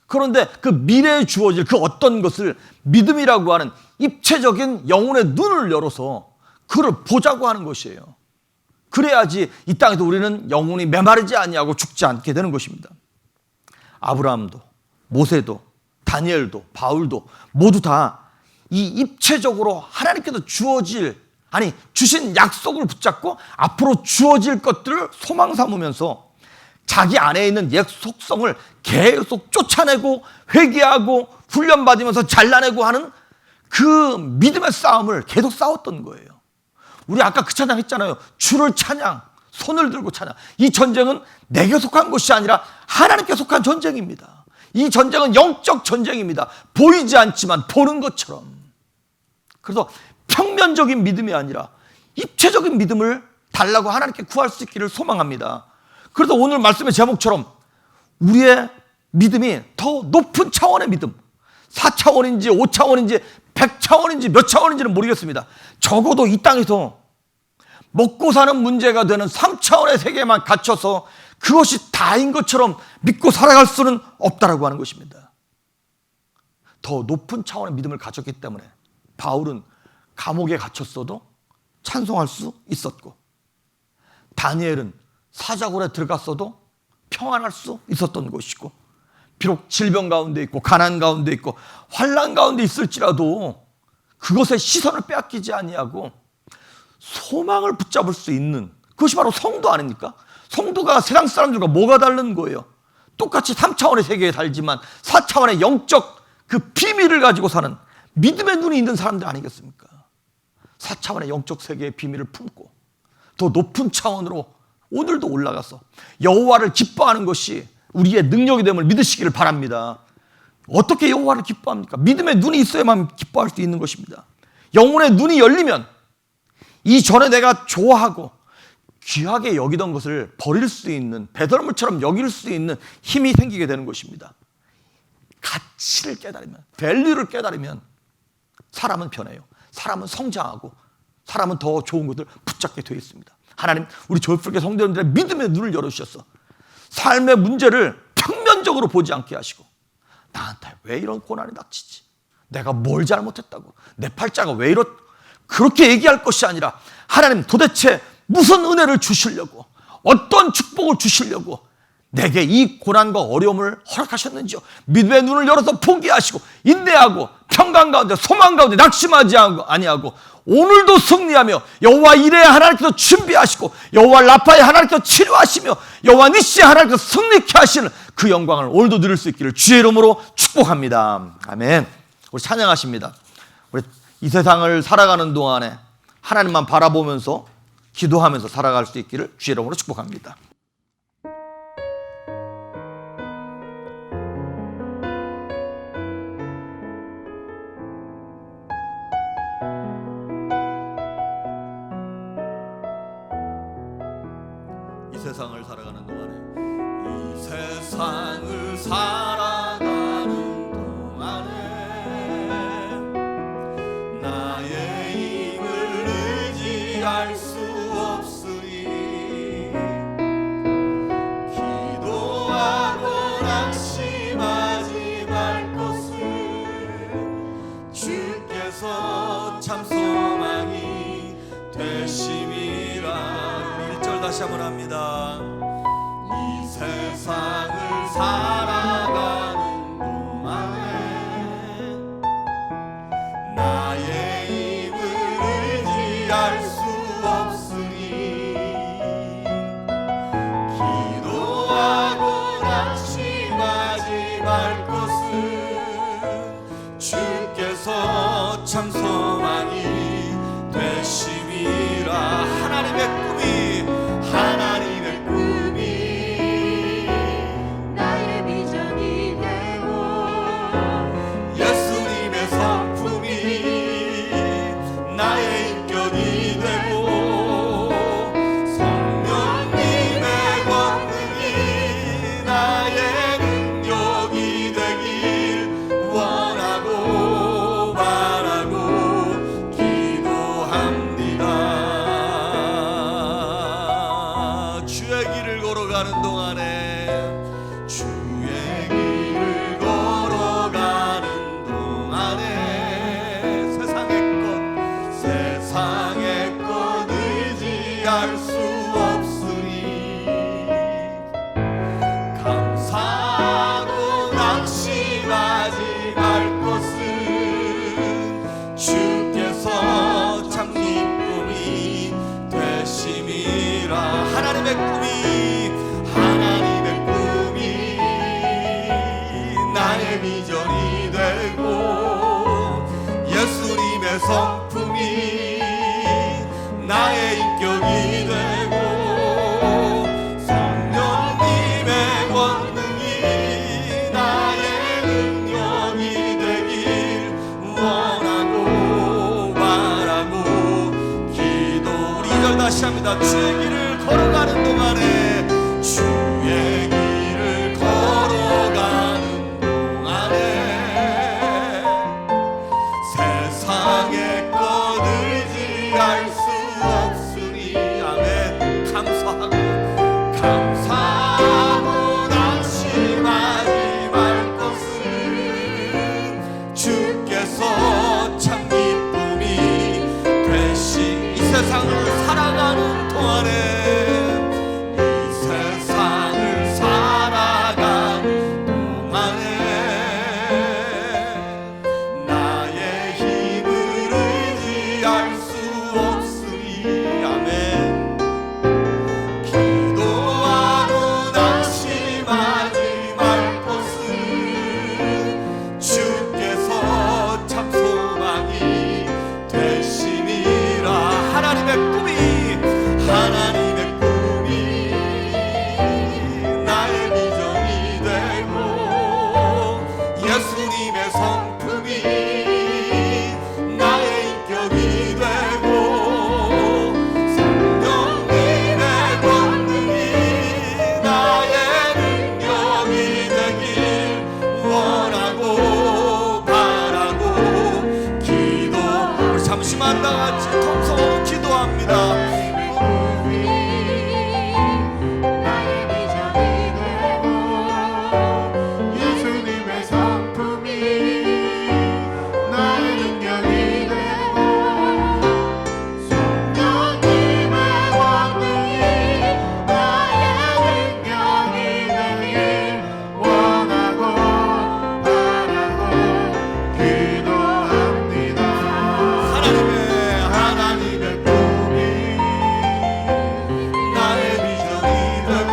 그런데 그 미래에 주어질 그 어떤 것을 믿음이라고 하는 입체적인 영혼의 눈을 열어서 그를 보자고 하는 것이에요. 그래야지 이 땅에서 우리는 영혼이 메마르지 아니하고 죽지 않게 되는 것입니다. 아브라함도, 모세도, 다니엘도, 바울도 모두 다 이 입체적으로 하나님께서 주신 약속을 붙잡고 앞으로 주어질 것들을 소망 삼으면서 자기 안에 있는 옛 속성을 계속 쫓아내고 회개하고 훈련받으면서 잘라내고 하는 그 믿음의 싸움을 계속 싸웠던 거예요. 우리 아까 그 찬양 했잖아요. 주를 찬양, 손을 들고 찬양. 이 전쟁은 내게 속한 것이 아니라 하나님께 속한 전쟁입니다. 이 전쟁은 영적 전쟁입니다. 보이지 않지만 보는 것처럼. 그래서 평면적인 믿음이 아니라 입체적인 믿음을 달라고 하나님께 구할 수 있기를 소망합니다. 그래서 오늘 말씀의 제목처럼 우리의 믿음이 더 높은 차원의 믿음, 4차원인지 5차원인지 100차원인지 몇 차원인지는 모르겠습니다. 적어도 이 땅에서 먹고 사는 문제가 되는 3차원의 세계에만 갇혀서 그것이 다인 것처럼 믿고 살아갈 수는 없다라고 하는 것입니다. 더 높은 차원의 믿음을 가졌기 때문에 바울은 감옥에 갇혔어도 찬송할 수 있었고, 다니엘은 사자굴에 들어갔어도 평안할 수 있었던 것이고, 비록 질병 가운데 있고 가난 가운데 있고 환난 가운데 있을지라도 그것에 시선을 빼앗기지 아니하고 소망을 붙잡을 수 있는, 그것이 바로 성도 아닙니까? 성도가 세상 사람들과 뭐가 다른 거예요? 똑같이 3차원의 세계에 살지만 4차원의 영적 그 비밀을 가지고 사는 믿음의 눈이 있는 사람들 아니겠습니까? 4차원의 영적 세계의 비밀을 품고 더 높은 차원으로 오늘도 올라가서 여호와를 기뻐하는 것이 우리의 능력이 됨을 믿으시기를 바랍니다. 어떻게 여호와를 기뻐합니까? 믿음의 눈이 있어야만 기뻐할 수 있는 것입니다. 영혼의 눈이 열리면 이전에 내가 좋아하고 귀하게 여기던 것을 버릴 수 있는, 배설물처럼 여길 수 있는 힘이 생기게 되는 것입니다. 가치를 깨달으면, 밸류를 깨달으면 사람은 변해요. 사람은 성장하고 사람은 더 좋은 것을 붙잡게 되어 있습니다. 하나님, 우리 조율풀교 성도님들의 믿음의 눈을 열어주셔서 삶의 문제를 평면적으로 보지 않게 하시고, 나한테 왜 이런 고난이 닥치지? 내가 뭘 잘못했다고? 내 팔자가 왜 이렇? 그렇게 얘기할 것이 아니라, 하나님 도대체 무슨 은혜를 주시려고, 어떤 축복을 주시려고 내게 이 고난과 어려움을 허락하셨는지요. 믿음의 눈을 열어서 보게 하시고, 인내하고 평강 가운데 소망 가운데 낙심하지 아니하고 오늘도 승리하며 여호와 이레의 하나님께서 준비하시고 여호와 라파의 하나님께서 치료하시며 여호와 니시의 하나님께서 승리케 하시는 그 영광을 오늘도 누릴 수 있기를 주의 이름으로 축복합니다. 아멘. 우리 찬양하십니다. 우리 이 세상을 살아가는 동안에 하나님만 바라보면서 기도하면서 살아갈 수 있기를 주의 이름으로 축복합니다. 이 세상을 살아가는 동안에, 이 세상을 살아가는 동안에 나의 힘을 의지할 수 없으니 기도하고 낙심하지 말 것을 주께서 참 소망이 되심이라. 1절 다시 한번 합니다. 이 세상을 살아가는 동안에 나의 힘을 의지할 수 없으니 기도하고 낙심하지 말 것을 주께서 참 소망이 되심이라. 하나님의 꿈이 나의 비전이 되고 예수님의 성품이 나의 인격이 되고 성령님의 권능이 나의 능력이 되길 원하고 바라고 기도합니다. 주의 길을 걸어가는 동안에, 주의 길을 걸어가는 동안에 세상의 것 의지할 수 없으니 감사하고 낙심하지 말 것은 주께서 참 기쁨이 되심이라. 하나님의 꿈이 나의 비전이 되고 예수님의 성품이 나의 인격이 되고 성령님의 권능이 나의 능력이 되길 원하고 바라고 기도. 우리 2절 다시 합니다. 주의 길을 걸어가는 동안에, 주의 길을 걸어가는 동안에 세상의 것 의지할 수 없으니. 아멘. 감사하고 낙심하지 말 것은 주께서 참 기쁨 우리만 다같이 통성으로 기도합니다. 나의 비전이 되고 예수님의 성품이 나의 능력이 되고 성령님의 권능이 나의 능력이 되길 원하고 바라고 기도합니다. 하나님의 꿈이 나의 비전이 되고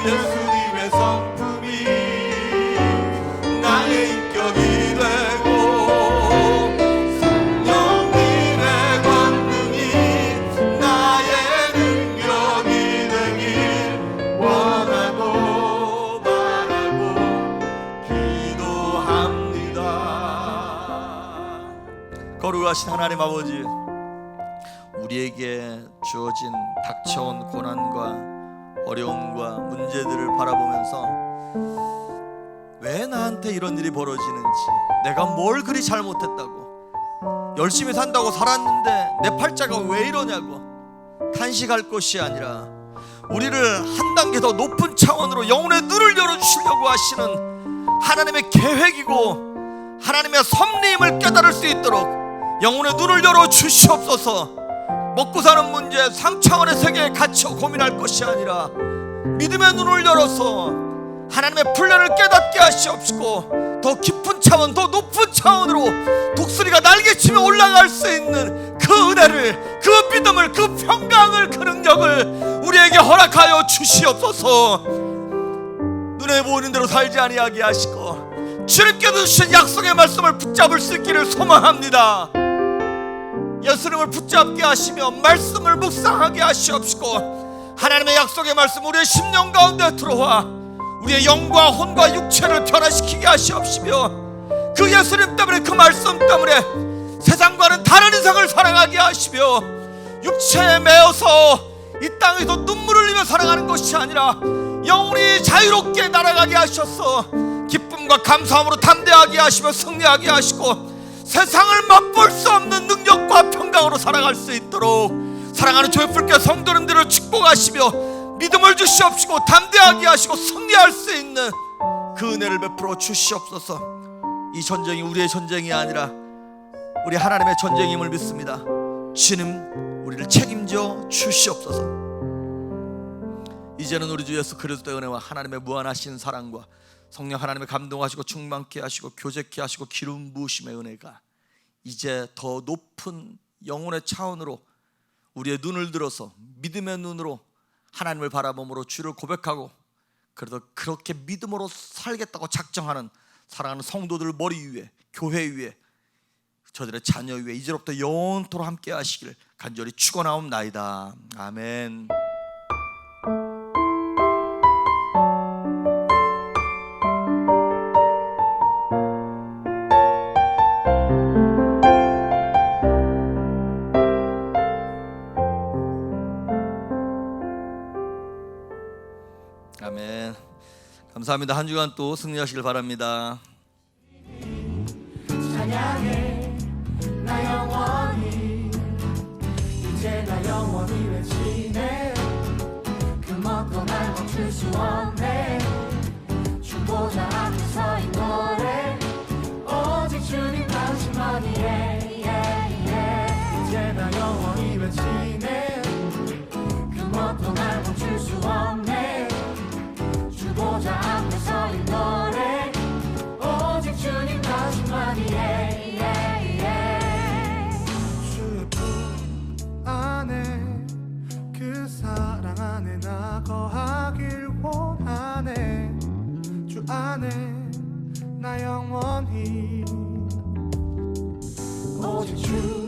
예수님의 성품이 나의 인격이 되고 성령님의 권능이 나의 능력이 되길 원하고 바라고 기도합니다. 거룩하신 하나님 아버지, 우리에게 주어진 닥쳐온 고난과 어려움과 문제들을 바라보면서 왜 나한테 이런 일이 벌어지는지, 내가 뭘 그리 잘못했다고, 열심히 산다고 살았는데 내 팔자가 왜 이러냐고 탄식할 것이 아니라 우리를 한 단계 더 높은 차원으로 영혼의 눈을 열어주시려고 하시는 하나님의 계획이고 하나님의 섭리임을 깨달을 수 있도록 영혼의 눈을 열어 주시옵소서. 먹고 사는 문제, 상차원의 세계에 갇혀 고민할 것이 아니라 믿음의 눈을 열어서 하나님의 플랜을 깨닫게 하시옵시고 더 깊은 차원, 더 높은 차원으로 독수리가 날개치며 올라갈 수 있는 그 은혜를, 그 믿음을, 그 평강을, 그 능력을 우리에게 허락하여 주시옵소서. 눈에 보이는 대로 살지 아니하게 하시고 주님께서 주신 약속의 말씀을 붙잡을 수 있기를 소망합니다. 예수님을 붙잡게 하시며 말씀을 묵상하게 하시옵시고 하나님의 약속의 말씀 우리의 심령 가운데 들어와 우리의 영과 혼과 육체를 변화시키게 하시옵시며 그 예수님 때문에, 그 말씀 때문에 세상과는 다른 인생을 살아가게 하시며 육체에 매여서 이 땅에서 눈물을 흘리며 살아가는 것이 아니라 영혼이 자유롭게 날아가게 하셔서 기쁨과 감사함으로 담대하게 하시며 승리하게 하시고 세상을 맛볼 수 없는 능력과 평강으로 살아갈 수 있도록 사랑하는 조회풀교 성도님들을 축복하시며 믿음을 주시옵시고 담대하게 하시고 승리할 수 있는 그 은혜를 베풀어 주시옵소서. 이 전쟁이 우리의 전쟁이 아니라 우리 하나님의 전쟁임을 믿습니다. 주님, 우리를 책임져 주시옵소서. 이제는 우리 주 예수 그리스도의 은혜와 하나님의 무한하신 사랑과 성령 하나님의 감동하시고 충만케 하시고 교제케 하시고 기름 부으심의 은혜가 이제 더 높은 영혼의 차원으로 우리의 눈을 들어서 믿음의 눈으로 하나님을 바라봄으로 주를 고백하고 그래도 그렇게 믿음으로 살겠다고 작정하는 사랑하는 성도들 머리 위에, 교회 위에, 저들의 자녀 위에 이제로부터 영원토록 함께 하시길 간절히 축원하옵나이다. 아멘. 아멘. 감사합니다. 한 주간 또 승리하시길 바랍니다. 찬양해 나 영원히 이제 나 영원히 외치네 그 먹고 날 멈출 수 없네 주보자 앞에 서인 노래 오직 주님 당신만이에 이제 나 영원히 외치네 그 먹고 날 멈출 수 없네 주보자 앞에 서인 노래 오직 주님 당신만이에 주의 품 안에 그 사랑 안에 나 거하길 원하네 주 안에 나 영원히 오직 주